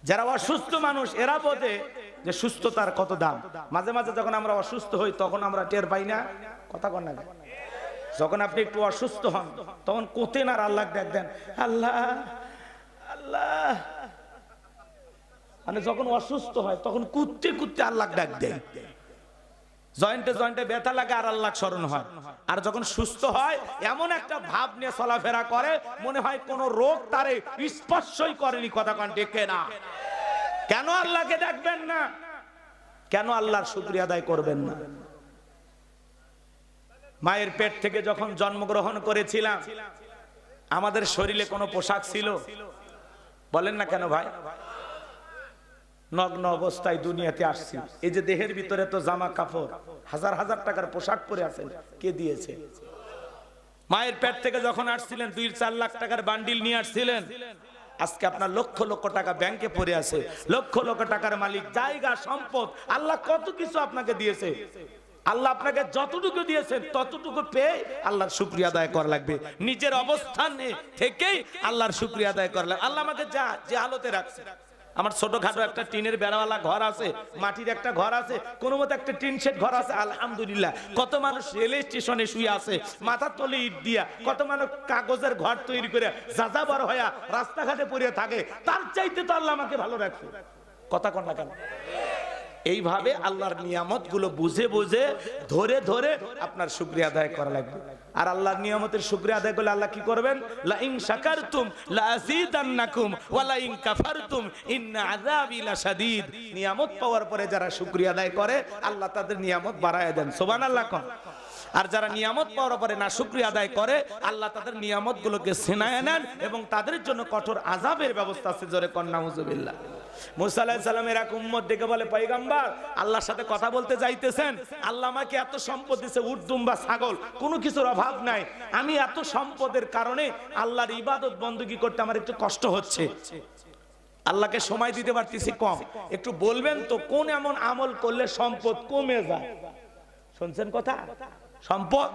যারা অসুস্থ মানুষ এরা বোঝে যে সুস্থতার কত দাম। মাঝে মাঝে যখন আমরা অসুস্থ হই তখন আমরা টের পাই না। কথা কন না? যখন আপনি একটু অসুস্থ হন তখন কোতেন আর আল্লাহ ডাক দেন, আল্লাহ আল্লাহ। মানে যখন অসুস্থ হয় তখন কুত্তে কুত্তে আল্লাহ ডাক দেয়। জয়েন্টে জয়েন্টে ব্যথা লাগে আর আল্লাহ স্মরণ হয়। আর যখন সুস্থ হয় এমন একটা ভাব নিয়ে চলাফেরা করে মনে হয় কোন রোগ তারে স্পর্শই করেনি। কথা কন ঠিক না? কেন আল্লাহকে ডাকবেন না? কেন আল্লাহর শুকরিয়া আদায় করবেন না? মায়ের পেট থেকে যখন জন্মগ্রহণ করেছিলাম আমাদের শরীরে কোনো পোশাক ছিল? বলেন না কেন ভাই? নগ্ন অবস্থায় দুনিয়াতে আসছি। এই যে দেহের ভিতরে তো জামা কাপড়, হাজার হাজার টাকার পোশাক পরে আছেন, কে দিয়েছে? মায়ের পেট থেকে যখন আসছিলেন 2-4 লাখ টাকার বান্ডিল নিয়ে আসছিলেন। আজকে আপনার লক্ষ লক্ষ টাকা ব্যাংকে পড়ে আছে, লক্ষ লক্ষ টাকার মালিক, জায়গা সম্পদ, আল্লাহ কত কিছু আপনাকে দিয়েছে। আল্লাহ আপনাকে যতটুকু দিয়েছেন ততটুকু পেয়ে আল্লাহর শুকরিয়া আদায় করা লাগবে। নিজের অবস্থানে থেকেই আল্লাহর শুকরিয়া আদায় করা লাগবে। আল্লাহ আমাকে যে হালতে রাখছে, আমার ছোটখাটো একটা টিনের বেড়াওয়ালা ঘর আছে, মাটির একটা ঘর আছে, কোনো মতো একটা টিন শেড ঘর আছে, আলহামদুলিল্লাহ। কত মানুষ রেল স্টেশনে শুয়ে আছে মাথার তলে ইট দিয়া, কত মানুষ কাগজের ঘর তৈরি করে যাজা বড় হইয়া রাস্তাঘাটে পড়ে থাকে, তার চাইতে তো আল্লাহ আমাকে ভালো রাখছে। কথা কন না কেন? এইভাবে আল্লাহর নিয়ামত গুলো বুঝে বুঝে ধরে ধরে আপনার শুকরিয়া আদায় করা লাগবে। আর আল্লাহর নিয়ামতের শুকরিয়া আদায় করলে আল্লাহ কি করবেন? লা ইন শাকারতুম লা আযীদান্নাকুম ওয়া লা ইন কাফারতুম ইন্না আযাবি লাশাদীদ। নিয়ামত পাওয়ার পরে যারা শুকরিয়া আদায় করে আল্লাহ তাদের নিয়ামত বাড়ায় দেন। সুবহানাল্লাহ কোন? আর যারা নিয়ামত পাওয়ার পরে না শুকরিয়া আদায় করে আল্লাহ তাদের নিয়ামত গুলোকে ছিনায় নেন এবং তাদের জন্য কঠোর আযাবের ব্যবস্থা আছে। জোরে কন নাউযুবিল্লাহ। মুসা আলাইহিস সালামের এক উম্মত দেখে বলে, পয়গম্বর আল্লাহর সাথে কথা বলতে যাইতেছেন, আল্লাহ আমাকে এত সম্পদ দিয়েছে, উট দুম্বা ছাগল, কোনো কিছুর অভাব নাই, আমি এত সম্পদের কারণে আল্লাহর ইবাদত বندگی করতে আমার একটু কষ্ট হচ্ছে, আল্লাহকে সময় দিতে পারতেছি কম, একটু বলবেন তো কোন এমন আমল করলে সম্পদ কমে যায়? শুনছেন কথা? সম্পদ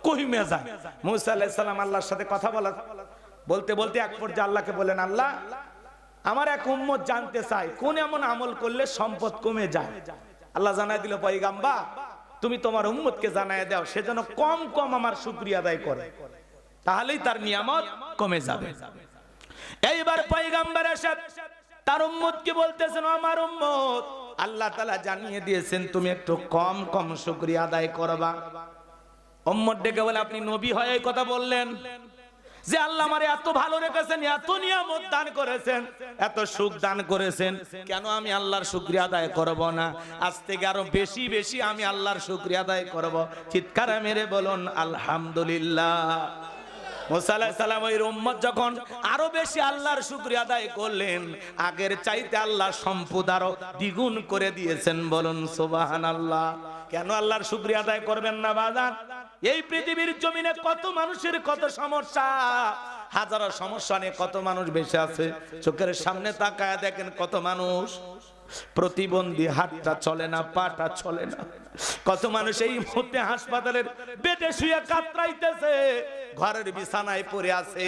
কমে যায়। মুসা আলাইহিস সালাম আল্লাহর সাথে কথা বলতে বলতে এক পর্যায়ে আল্লাহকে বলেন, আল্লাহ আমার এক উম্মত জানতে চায় কোন এমন আমল করলে সম্পদ কমে যায়। আল্লাহ জানাই দিল, পয়গম্বর তুমি তোমার উম্মতকে জানায় দাও সে যেন কম কম আমার শুকরিয়া আদায় করে, তাহলেই তার নিয়ামত কমে যাবে। এইবার পয়গম্বর এসে তার উম্মতকে বলতেছেন, আমার উম্মত আল্লাহ তাআলা জানিয়ে দিয়েছেন তুমি একটু কম কম শুকরিয়া আদায় করবা। উম্মত ডেকে বলে, আপনি নবী হয়ে এই কথা বললেন যে আল্লাহ আমারে এত ভালো রেখেছেন, এত নিয়ামত দান করেছেন, এত সুখ দান করেছেন, কেন আমি আল্লাহর শুকরিয়া আদায় করব না? আজ থেকে আরো বেশি বেশি আমি আল্লাহর শুকরিয়া আদায় করব। চিৎকার মেরে বলুন আলহামদুলিল্লাহ। মুসা আলাইহিস সালাম ওই উম্মত যখন আরো বেশি আল্লাহর শুকরিয়া আদায় করলেন, আগের চাইতে আল্লাহ সম্পদ আরো দ্বিগুণ করে দিয়েছেন। বলুন সুবহানাল্লাহ। কেন আল্লাহর শুকরিয়া আদায় করবেন না বাজান? এই পৃথিবীর জমিনে কত মানুষের কত সমস্যা, হাজারো সমস্যা নিয়ে কত মানুষ বেঁচে আছে। চোখের সামনে তাকায় দেখেন কত মানুষ প্রতিবন্ধী, হাতটা চলে না, পাটা চলে না। কত মানুষ এই মুহূর্তে হাসপাতালের বেডে শুয়ে কাতরাইতেছে, ঘরের বিছানায় পড়ে আছে।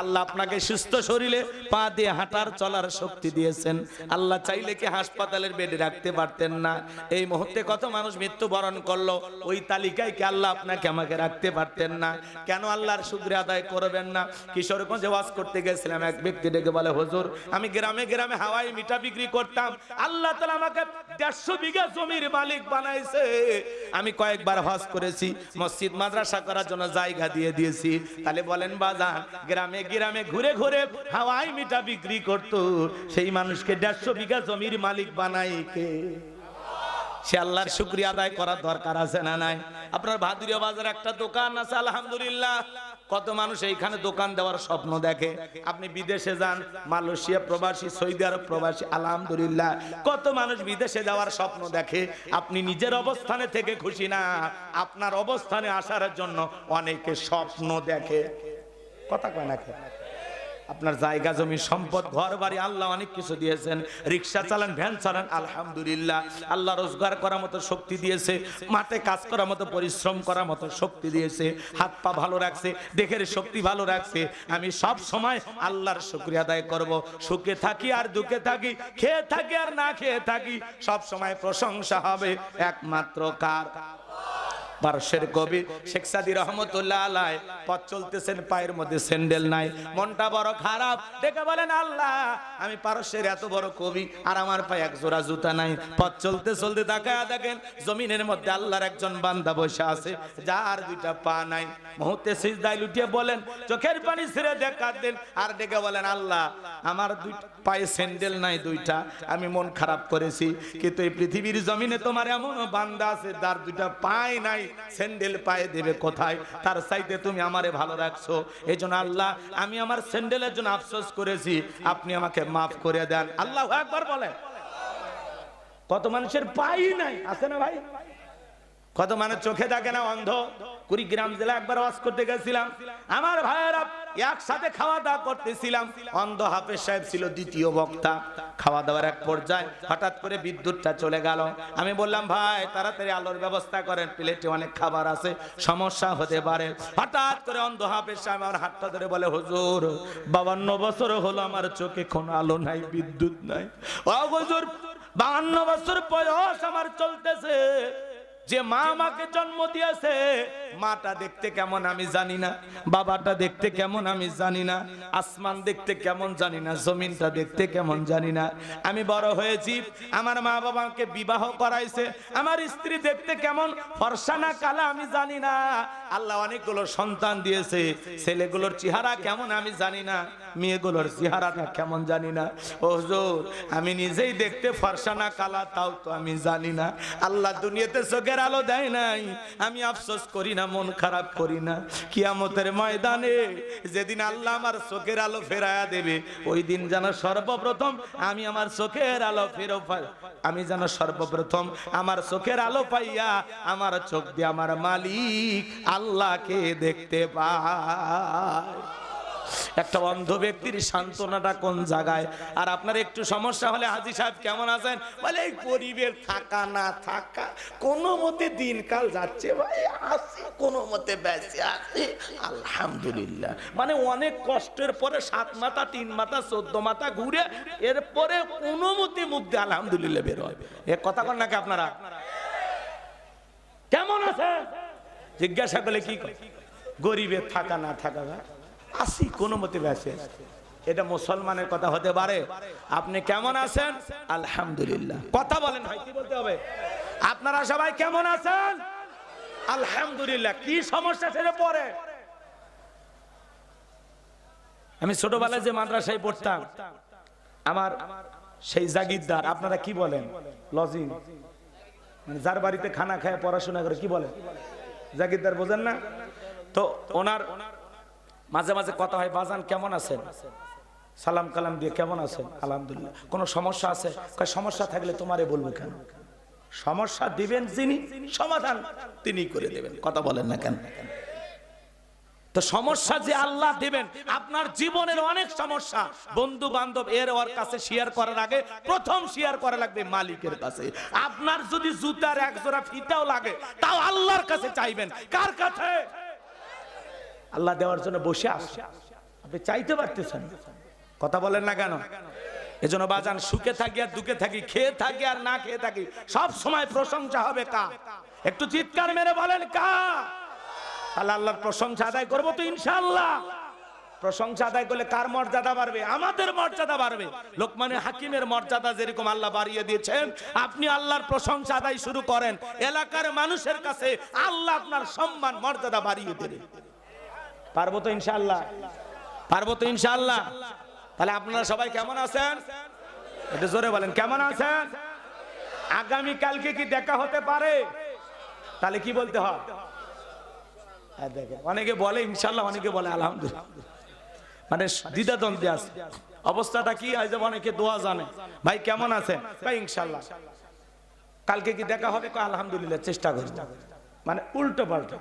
আল্লাহ আপনাকে সুস্থ শরীরে পা দিয়ে হাঁটার চলার শক্তি দিয়েছেন। আল্লাহ চাইলে কি হাসপাতালের বেডে রাখতে পারতেন না? এই মুহূর্তে কত মানুষ মৃত্যুবরণ করলো, ওই তালিকায় কি আল্লাহ আপনাকে আমাকে রাখতে পারতেন না? কেন আল্লাহর শুকরিয়া আদায় করবেন না? কিশোরগঞ্জে ওয়াজ করতে গেছিলাম, এক ব্যক্তি ডেকে বলে, হুজুর আমি গ্রামে গ্রামে হাওয়াই মিঠা বিক্রি করতাম, আল্লাহ তাআলা আমাকে 150 বিঘা জমির মালিক বানাইছে, আমি কয়েকবার হজ করেছি, মসজিদ মাদ্রাসা করার জন্য জায়গা দিয়ে দিয়েছি। তাহলে বলেন বাজান, গ্রামে গ্রামে ঘুরে ঘুরে হাওয়াই মিঠা বিক্রি করত, সেই মানুষকে 150 বিঘা জমির মালিক বানাই কে? সে আল্লাহর শুকরিয়া আদায় করার দরকার আছে না নাই? আপনার ভাদুরিয়া বাজার একটা দোকান আছে, আলহামদুলিল্লাহ, কত মানুষ এইখানে দোকান দেওয়ার স্বপ্ন দেখে। আপনি বিদেশে যান, মালয়েশিয়া প্রবাসী, সৌদি আরব প্রবাসী, আলহামদুলিল্লাহ কত মানুষ বিদেশে যাওয়ার স্বপ্ন দেখে। আপনি নিজের অবস্থানে থেকে খুশি না, আপনার অবস্থানে আসার জন্য অনেকে স্বপ্ন দেখে। কথা কয় না? আপনার জায়গা জমি সম্পদ ঘর বাড়ি আল্লাহ অনেক কিছু দিয়েছেন, রিক্সা চালান ভ্যান চালান আলহামদুলিল্লাহ, আল্লাহ রোজগার করার মতো শক্তি দিয়েছে, মাঠে কাজ করার মতো পরিশ্রম করার মতো শক্তি দিয়েছে, হাত পা ভালো রাখছে, দেহের শক্তি ভালো রাখছে। আমি সব সময় আল্লাহর শুকরিয়া আদায় করব। সুখে থাকি আর দুঃখে থাকি, খেয়ে থাকি আর না খেয়ে থাকি, সব সময় প্রশংসা হবে একমাত্র কার? পারস্যের কবি শেখ সাদী রহমতুল্লাহ আলাইহ পথ চলতেছেন, পায়ের মধ্যে স্যান্ডেল নাই, মনটা বড় খারাপ, দেখে বলেন আল্লাহ আমি পারস্যের এত বড় কবি আর আমার পায়ে এক জোড়া জুতা নাই। পথ চলতে চলতে তাকায়া দেখেন জমিনের মধ্যে আল্লাহর একজন বান্দা বসে আছে যার দুইটা পা নাই। মুহূর্তে সিজদায় লুটিয়ে বলেন, চোখের পানি ছেড়ে দেখা দেন আর ডেকে বলেন আল্লাহ আমার দুই পায়ে স্যান্ডেল নাই দুইটা, আমি মন খারাপ করেছি, কিন্তু এই পৃথিবীর জমিনে তোমার এমন বান্দা আছে যার দুইটা পায়ে নাই, স্যান্ডেল পায়ে দেবে কোথায়? তার চাইতে তুমি আমারে ভালো রাখছো, এইজন্য আল্লাহ আমি আমার স্যান্ডেলের জন্য আফসোস করেছি, আপনি আমাকে মাফ করে দেন। আল্লাহু আকবার বলে। কত মানুষের পাই নাই, আছে না ভাই? কত মানুষ চোখে দেখে না, অন্ধ। কুড়িগ্রাম জেলা একবার ওয়াজ করতে গেছিলাম, আমার ভাইয়েরা একসাথে খাওয়া দাওয়া করতেছিলাম, অন্ধ হাফেজ সাহেব ছিল দ্বিতীয় বক্তা। খাওয়া দাওয়ার এক পর্যায়ে হঠাৎ করে বিদ্যুৎটা চলে গেল। আমি বললাম ভাই তাড়াতাড়ি আলোর ব্যবস্থা করেন, প্লেটে অনেক খাবার আছে, সমস্যা হতে পারে। হঠাৎ করে অন্ধ হাফেজ সাহেব আমার হাতটা ধরে বলে, হুজুর 52 বছর হলো আমার চোখে কোনো আলো নাই, বিদ্যুৎ নাই। ও হুজুর 52 বছর বয়স আমার চলতেছে, যে মা আমাকে জন্ম দিয়েছে মাটা দেখতে কেমন আমি জানি না, বাবাটা দেখতে কেমন আমি জানি না, আসমান দেখতে কেমন জানি না, জমিনটা দেখতে কেমন জানি না। আমি বড় হয়েছি, আমার মা বাবাকে বিবাহ করাইছে, আমার স্ত্রী দেখতে কেমন ফর্সা না কালা আমি জানি না। আল্লাহ অনেকগুলো সন্তান দিয়েছে, ছেলেগুলোর চেহারা কেমন আমি জানি না, মেয়েগুলোর চেহারাটা কেমন জানি না। ও হুজুর আমি নিজেই দেখতে ফর্সা না কালা তাও তো আমি জানি না। আল্লাহ দুনিয়াতে চোখের আলো দেয় নাই, আমি আফসোস করি না, মন খারাপ করি না। কিয়ামতের ময়দানে যেদিন আল্লাহ আমার চোখের আলো ফেরায়া দেবে, ওই দিন যেন সর্বপ্রথম আমি আমার চোখের আলো আমি যেন সর্বপ্রথম আমার চোখের আলো পাইয়া আমার চোখ দিয়ে আমার মালিক আল্লাহকে দেখতে পাই। একটা অন্ধ ব্যক্তির সান্ত্বনাটা কোন জায়গায়? আর আপনার একটু সমস্যা হলে হাজী সাহেব কেমন আছেন বলে, এই গরিবের থাকা না থাকা কোনো মতে দিনকাল যাচ্ছে ভাই, আছি কোনো মতে বেঁচে আছি আলহামদুলিল্লাহ। মানে অনেক কষ্টের পরে 7 মাথা 3 মাথা 14 মাথা ঘুরে এরপরে কোনো মতে মুখ দিয়ে আলহামদুলিল্লাহ বের হয়। এ কথা কন নাকি আপনারা? কেমন আছে জিজ্ঞাসা করলে কি গরিবের থাকা না থাকা ভাই, আসি কোনো মতে বেঁচে। এটা মুসলমানের কথা হতে পারে? আপনি কেমন আছেন? আলহামদুলিল্লাহ। কথা বলেন ভাই, কি বলতে হবে? আপনারা সবাই কেমন আছেন? আলহামদুলিল্লাহ। কি সমস্যা ছেড়ে পড়ে? আমি ছোটবেলায় যে মাদ্রাসায় পড়তাম, আমার সেই জাগিরদার, আপনারা কি বলেন? লজিং, মানে যার বাড়িতে খানা খায় পড়াশোনা করে, কি বলেন? জাগিরদার বোঝেন না? তো ওনার মাঝে মাঝে কথা হয়, বাজান কেমন আছেন, সালাম কালাম দিয়ে কেমন আছেন, আলহামদুলিল্লাহ। কোনো সমস্যা আছে? সমস্যা থাকলে তোমারে বলবো কেন? সমস্যা দিবেন যিনি, সমাধান তিনি করে দেবেন। কথা বলেন না কেন? তো সমস্যা যে আল্লাহ দিবেন। আপনার জীবনের অনেক সমস্যা বন্ধু বান্ধব এর ওর কাছে শেয়ার করার আগে প্রথম শেয়ার করা লাগবে মালিকের কাছে। আপনার যদি জুতার এক জোড়া ফিতাও লাগে তাও আল্লাহর কাছে চাইবেন। কার কাছে? আল্লাহ দেওয়ার জন্য বসে আসে, আপনি চাইতে পারতেছেন। কথা বলেন না কেন? এজন্য বাজান সুখে থাকি আর দুঃখে থাকি, খেয়ে থাকি আর না খেয়ে থাকি, সব সময় প্রশংসা হবে কার? একটু চিৎকার মেরে বলেন কার? তাহলে আল্লাহর প্রশংসা আদায় করবো তো ইনশাআল্লাহ। প্রশংসা আদায় করলে কার মর্যাদা বাড়বে? আমাদের মর্যাদা বাড়বে। লোকমানে হাকিমের মর্যাদা যেরকম আল্লাহ বাড়িয়ে দিয়েছেন, আপনি আল্লাহর প্রশংসা আদায় শুরু করেন, এলাকার মানুষের কাছে আল্লাহ আপনার সম্মান মর্যাদা বাড়িয়ে দেবে। পারবো তো ইনশাআল্লাহ? পারবো তো ইনশাআল্লাহ? তাহলে আপনারা সবাই কেমন আছেন? একটু জোরে বলেন কেমন আছেন? আগামী কালকে কি দেখা হতে পারে? তাহলে কি বলতে হয়? দেখেন, অনেকে বলে ইনশাআল্লাহ, অনেকে বলে আলহামদুলিল্লাহ, মানে দ্বিধাদ্বন্দ্বে আছে। অবস্থাটা কি? আজ অনেকে দোয়া জানে, ভাই কেমন আছেন? ভাই ইনশাআল্লাহ। কালকে কি দেখা হবে? আলহামদুলিল্লাহ, চেষ্টা করি। মানে উল্টো পাল্টা।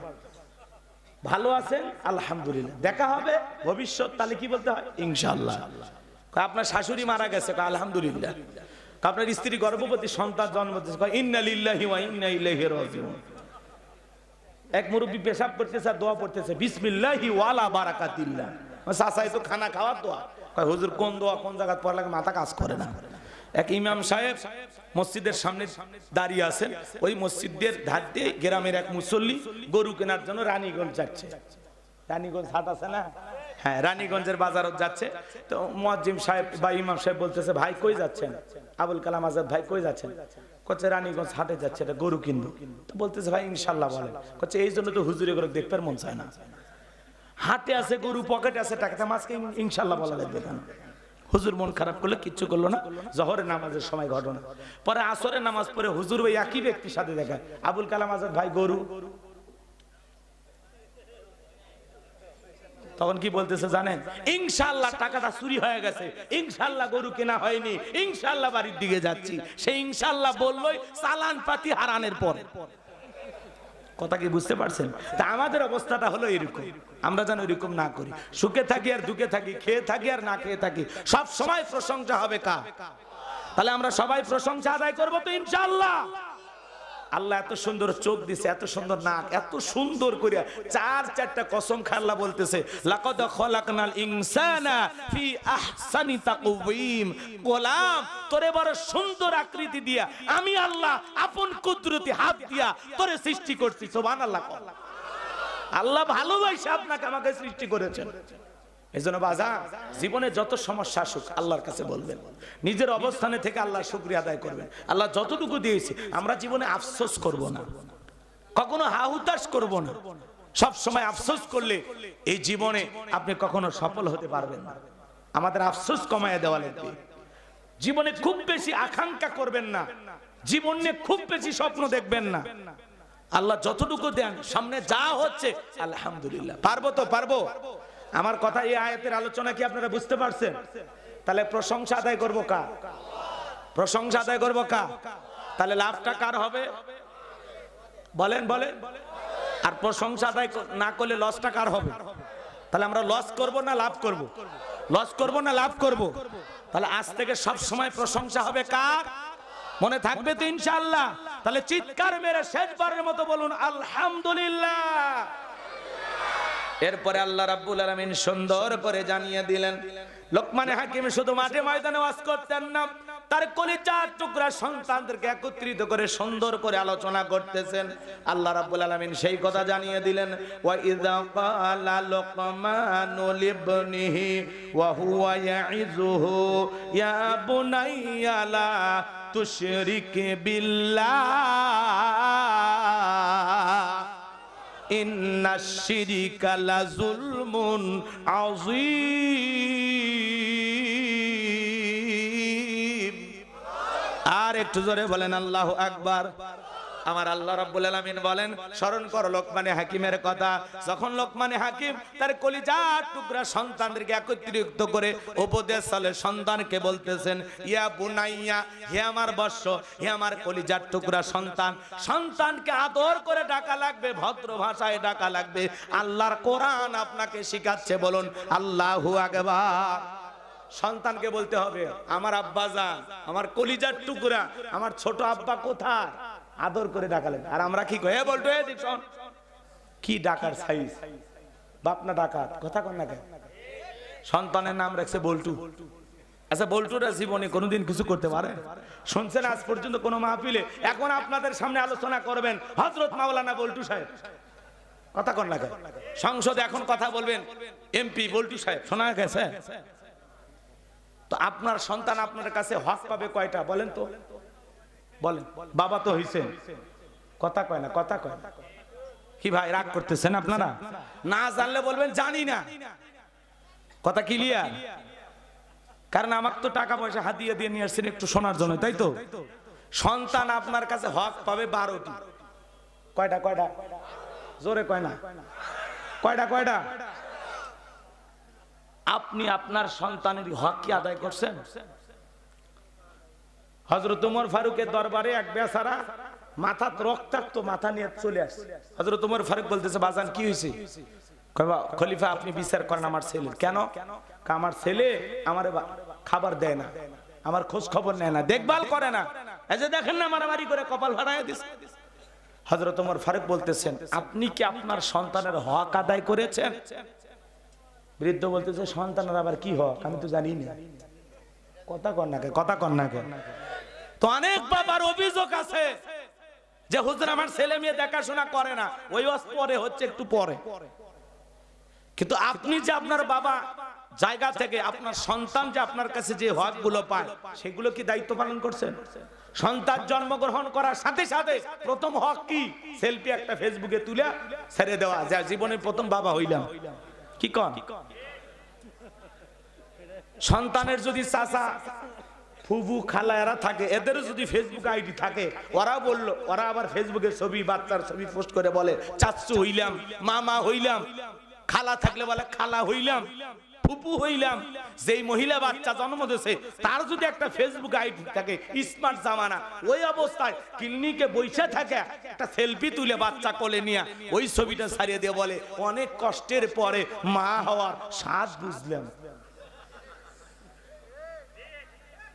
ভালো আছেন আলহামদুলিল্লাহ, দেখা হবে ভবিষ্যৎ, তাহলে কি বলতে হয়? ইনশাআল্লাহ। আপনার শাশুড়ি মারা গেছে, আলহামদুলিল্লাহ। আপনার স্ত্রী গর্ভবতী, সন্তান জন্ম দিয়েছে, ইন্না লিল্লাহি ওয়া ইন্না ইলাইহি রাজিউন। এক মুরব্বী পেশাব করতেছে আর দোয়া পড়তেছে, বিসমিল্লাহি ওয়ালা বারাকাতিল্লাহ। চাচাই তো খানা খাওয়ার দোয়া, কয় হুজুর কোন দোয়া কোন জায়গা পড়া লাগে মাথা কাজ করে না। এক ইমাম সাহেব মসজিদের সামনে দাঁড়িয়ে আছেন, ওই মসজিদের ধার দিয়ে গ্রামের এক মুসল্লি গরু কেনার জন্য রানীগঞ্জ যাচ্ছে। রানীগঞ্জ হাট আছে না? হ্যাঁ, রানীগঞ্জের বাজারত যাচ্ছে। তো মুয়াজ্জিম সাহেব বা ইমাম সাহেব বলতেছে, ভাই কই যাচ্ছেন? আবুল কালাম আজাদ, ভাই কই যাচ্ছেন? কচ্ছে রানীগঞ্জ হাটে যাচ্ছে, এটা গরু কিনবো। তো বলতেছে, ভাই ইনশাল্লাহ বলেন। কচ্ছে এই জন্য তো হুজুরে করে দেখতে মন চায় না। হাতে আছে গরু, পকেটে আছে টাকা, মাছকে ইনশাল্লাহ বলা লাগবে কেন? হুজুর মন খারাপ করলে কিচ্ছু করলো না। জহরের নামাজের সময় ঘটনা, পরে আসরের নামাজ পড়ে হুজুর ওই একই ব্যক্তির সাথে দেখা, আবুল কালাম আজাদ, ভাই গরু। তখন কি বলতেছে জানেন? ইনশাআল্লাহ টাকাটা চুরি হয়ে গেছে, ইনশাআল্লাহ গরু কেনা হয়নি, ইনশাআল্লাহ বাড়ির দিকে যাচ্ছি। সেই ইনশাআল্লাহ বললই চালান পাতি হারানোর পরে। কথা কি বুঝতে পারছেন? তা আমাদের অবস্থাটা হলো এরকম, আমরা যেন এরকম না করি। সুখে থাকি আর দুঃখে থাকি, খেয়ে থাকি আর না খেয়ে থাকি, সব সময় প্রশংসা হবে কার? তাহলে আমরা সবাই প্রশংসা আদায় করবো তো ইনশাআল্লাহ। আল্লাহ এত সুন্দর চোখ দিছে, এত সুন্দর নাক, এত সুন্দর করে চারটা কসম খায় আল্লাহ বলতেছে, লাকাদ খলাকনাল ইনসানা ফি আহসানি তাকওয়িম। গোলাম, তোরে বড় সুন্দর আকৃতি দিয়া আমি আল্লাহ আপন কুদরতি হাত দিয়া তোরে সৃষ্টি করছি। সুবহানাল্লাহ। আল্লাহ ভালোবাসে আপনাকে আমাকে সৃষ্টি করেছেন। এজন্য বাজার জীবনে যত সমস্যা আসুক আল্লাহর কাছে বলবেন, নিজের অবস্থানে থেকে আল্লাহর শুকরিয়া আদায় করবেন। আল্লাহ যতটুকু দিয়েছে আমরা জীবনে আফসোস করব না, কখনো হাহুতাশ করব না। সব সময় আফসোস করলে এই জীবনে আপনি কখনো সফল হতে পারবেন না। আমাদের আফসোস কমায় দেওয়া লাগবে। জীবনে খুব বেশি আকাঙ্ক্ষা করবেন না, জীবন নিয়ে খুব বেশি স্বপ্ন দেখবেন না। আল্লাহ যতটুকু দেন, সামনে যা হচ্ছে আলহামদুলিল্লাহ। পারবো তো পারবো। আমার কথা, এই আয়াতের আলোচনা কি আপনারা বুঝতে পারছেন? তাহলে প্রশংসা আদায় করবো কার? প্রশংসা আদায় করবো কার? তাহলে লাভটা কার হবে? বলেন বলেন। আর প্রশংসা আদায় না করলে লসটা কার হবে? তাহলে আমরা লস করব না লাভ করব? লস করব না লাভ করব? তাহলে আজ থেকে সব সময় প্রশংসা হবে কার? মনে থাকবে তো ইনশাআল্লাহ? তাহলে চিৎকার মেরে শেষবারের মতো বলুন আলহামদুলিল্লাহ। এরপরে আল্লাহ রাব্বুল আলামিন সুন্দর করে জানিয়ে দিলেন, লোকমান হাকিম শুধু মাঠে ময়দানে ওয়াজ করতেন না, তার কলিজার টুকরা সন্তানদেরকে একত্রিত করে সুন্দর করে আলোচনা করতেছেন। আল্লাহ রাব্বুল আলামিন সেই কথা জানিয়ে দিলেন, ওয়া ইযা ক্বালা লুকমানু লিবনিহি ওয়া হুয়া ইয়াইযুহু ইয়া বুনাইয়া লা তুশরিক বিল্লাহ ইন্নাশ শিরকা লাযুলমুন আযীম। আর একটু জোরে বলেন আল্লাহু আকবার। আমার আল্লাহ রাব্বুল আলামিন বলেন, স্মরণ করো লোকমানে হাকিমের কথা। যখন লোকমানে হাকিম তার কলিজার টুকরা সন্তানদেরকে একত্রিত করে উপদেশ সালে সন্তানকে বলতেছেন, ইয়া বুনাইয়া, হে আমার বৎস, হে আমার কলিজার টুকরা সন্তান। সন্তানকে আদর করে ডাকা লাগবে, ভদ্র ভাষায় ডাকা লাগবে। আল্লাহর কোরআন আপনাকে শিখাচ্ছে, বলুন আল্লাহু আকবার। সন্তানকে বলতে হবে, আমার আব্বা জান, আমার কলিজার টুকরা, আমার ছোট আব্বা কোথায়? আদর করে ডাকালেন। আর আমরা কি কই? বলতো কি ডাকার সাইজ, বাপ না ডাকাত, কথা কন না কেন? সন্তানের নাম রাখছে বল্টু। আচ্ছা, বল্টুরা জীবনে কোনোদিন কিছু করতে পারে? শুনছেন আজ পর্যন্ত কোন মাহফিলে? এখন আপনাদের সামনে আলোচনা করবেন হযরত মাওলানা বল্টু সাহেব, কথা কন না কেন? সংসদে এখন কথা বলবেন এমপি বল্টু সাহেব, শোনা গেছে? তো আপনার সন্তান আপনার কাছে হক পাবে কয়টা বলেন তো? বলেন। বাবা তো হইছে, কথা কয় না, কথা কয় না। কি ভাই রাগ করতেছেন আপনারা? না জানলে বলবেন জানি না, কথা ক্লিয়ার? কারণ আমাকে তো টাকা পয়সা হাতিয়ে দিয়ে নিয়ে আসছেন একটু শোনার জন্য, তাই তো? সন্তান আপনার কাছে হক পাবে 12টি। কয়টা? কয়টা? জোরে কয় না, কয়টা? কয়টা? আপনি আপনার সন্তানের হক কি আদায় করছেন? হযরত ওমর ফারুকের দরবারে এক বেচারা মাথা রক্তাক্ত মাথা নিয়ে চলে আসছে। হযরত ওমর ফারুক বলতেছে বাজান কি হয়েছে? খলিফা আপনি বিচার করেন আমার ছেলে। কেন? আমার ছেলে আমার খাবার দেয় না, আমার খোঁজ খবর নেয় না, দেখভাল করে না, এই যে দেখেন না মারামারি করে কপাল ফাটায় দিচ্ছে। হযরত ওমর ফারুক বলতেছেন আপনি কি আপনার সন্তানের হক আদায় করেছেন? বৃদ্ধ বলতেছে সন্তানের আবার কি হক আমি তো জানি না। কথা কন না কে। তো অনেক বাবার অভিযোগ আছে যে হুজুর আমার ছেলে মেয়ে দেখাশোনা করে না, ওই পরে হচ্ছে একটু পরে। কিন্তু আপনি যে আপনার বাবা জায়গা থেকে আপনার সন্তান যে আপনার কাছে যে হকগুলো পায় সেগুলো কি দায়িত্ব পালন করছেন? সন্তান জন্মগ্রহণ করার সাথে সাথে প্রথম হক কি? সেলফি একটা ফেসবুকে তুলে ছেড়ে দেওয়া, যা জীবনের প্রথম বাবা হইলাম। কি কন? সন্তানের যদি চাচা ফুফু খালা এরা থাকে, এদেরও যদি ফেসবুক আইডি থাকে, ওরা আবার ফেসবুকে ছবি বাচ্চার ছবি পোস্ট করে বলে চাচু হইলাম, মামা হইলাম, খালা থাকলে বলে খালা হইলাম, ফুপু হইলাম। যেই মহিলা বাচ্চা জন্ম দিয়েছে তার যদি একটা ফেসবুক আইডি থাকে, স্মার্ট জামানা, ওই অবস্থায় ক্লিনিকে বসে থাকে একটা সেলফি তুলে বাচ্চা কোলে নিয়ে ওই ছবিটা ছাড়িয়ে দিয়ে বলে অনেক কষ্টের পরে মা হওয়ার স্বাদ বুঝলাম।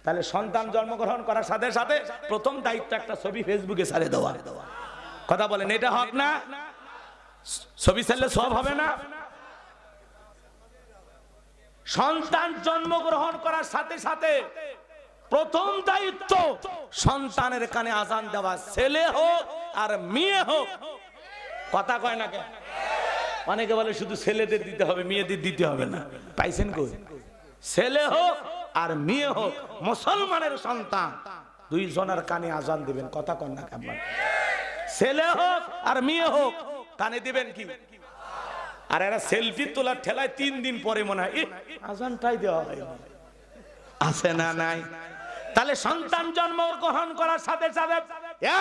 তাহলে সন্তান জন্মগ্রহণ করার সাথে সাথে প্রথম দায়িত্ব একটা ছবি ফেসবুকে ছাড়িয়ে দেওয়া। কথা বলেন এটা হক না? ছবি ছাড়লে সব হবে না? সন্তান জন্মগ্রহণ করার সাথে সাথে প্রথম দায়িত্ব সন্তানের কানে আজান দেওয়া, ছেলে হোক আর মেয়ে হোক। কথা কয় না কেন? অনেকে বলে শুধু ছেলেদের দিতে হবে, মেয়েদের দিতে হবে না। পাইছেন কই? ছেলে হোক আর মেয়ে হোক, মুসলমানের সন্তান দুইজনের কানে আজান দিবেন। কথা কন না কেন? ছেলে হোক আর মেয়ে হোক কানে দিবেন কি? আর এরা সেলফি তোলার ঠেলায় 3 দিন পরে মনে হয় আজানটাই দেওয়া হয়, আছে না নাই? তাহলে সন্তান জন্মগ্রহণ করার সাথে সাথে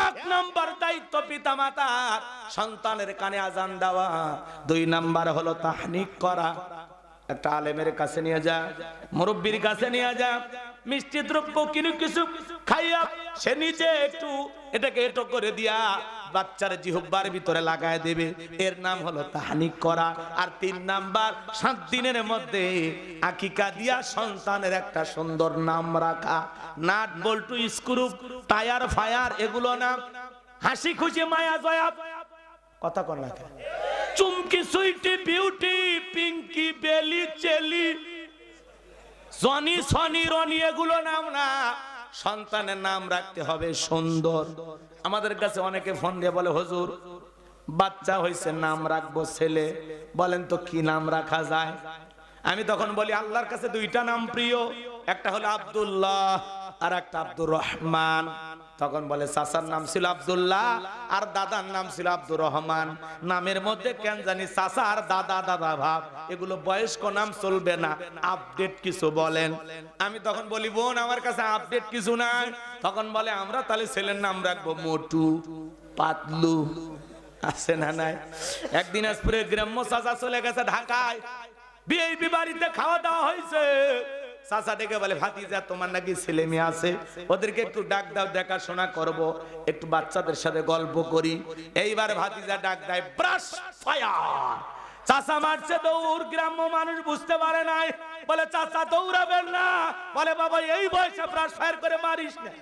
1 নম্বর দায়িত্ব পিতা মাতার সন্তানের কানে আজান দেওয়া। 2 নম্বর হলো তাহনিক করা। একটা আলেমের কাছে নিয়ে যা, মুরব্বির কাছে নিয়ে যা, মিষ্টি দ্রব্য কিছু খাইয়া সে নিজে একটু এটাকে এটো করে দিয়া বাচ্চার জিহ্বার ভিতরে লাগায় দেবে, এর নাম হলো তাহনিক করা। আর 3 নাম্বার 7 দিনের মধ্যে আকিকা দিয়া সন্তানের একটা সুন্দর নাম রাখা। নাট বল্টু স্ক্রু টায়ার ফায়ার এগুলো না, হাসি খুশি মায়া জয়া। কথা কন না কেন? চুমকি সুইটি বিউটি পিঙ্কি বেলি চেলি জনি সনি রনি এগুলো নাম না, সন্তানের নাম রাখতে হবে সুন্দর। আমাদের কাছে অনেকে ফোন দিয়ে বলে হুজুর বাচ্চা হয়েছে নাম রাখবো ছেলে, বলেন তো কি নাম রাখা যায়? আমি তখন বলি আল্লাহর কাছে 2টা নাম প্রিয়, একটা হলো আব্দুল্লাহ আর একটা আব্দুর রহমান। তখন বলে চাচার নাম ছিল আব্দুল্লাহ আর দাদার নাম ছিল আব্দুর রহমান, নামের মধ্যে কেন জানি চাচা আর দাদা দাদা ভাব, এগুলো বয়স্ক নাম চলবে না, আপডেট কিছু বলেন। আমি তখন বলি বোন আমার কাছে আপডেট কিছু নাই। তখন বলে আমরা তাহলে ছেলের নাম রাখবো মোটু পাতলু, আছে না নাই? একদিন আজপুরে গ্রাম্য চাচা চলে গেছে ঢাকায়, বিয়ে বাড়িতে খাওয়া দাওয়া হয়েছে। চাচা ডেকে বলে ভাতিজা তোমার নাকি ছেলে মেয়ে আছে, ওদেরকে একটু ডাক দাও, দেখাশোনা করব, একটু বাচ্চাদের সাথে গল্প করি। এইবার ভাতিজা ডাক দেয় ব্রাশ ফায়ার, চাচা মারছে দৌড়। গ্রাম্য মানুষ বুঝতে পারে নাই, বলে চাচা দৌড়াবেন না, বলে বাবা এই বয়সে ব্রাশ ফায়ার করে মারিস না।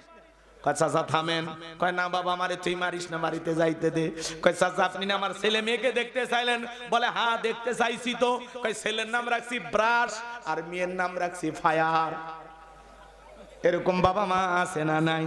কয় চাচা থামেন, কয় না বাবা আমারে তুই মারিস না, বাড়িতে যাইতে দে। কয় চাচা আপনি না আমার ছেলে মেয়েকে দেখতে চাইলেন? বলে হ্যাঁ দেখতে চাইছি তো। কয় ছেলের নাম রাখছি ব্রাশ আর মেয়ের নাম রাখছি ফায়ার। এরকম বাবা মা আছে না নাই?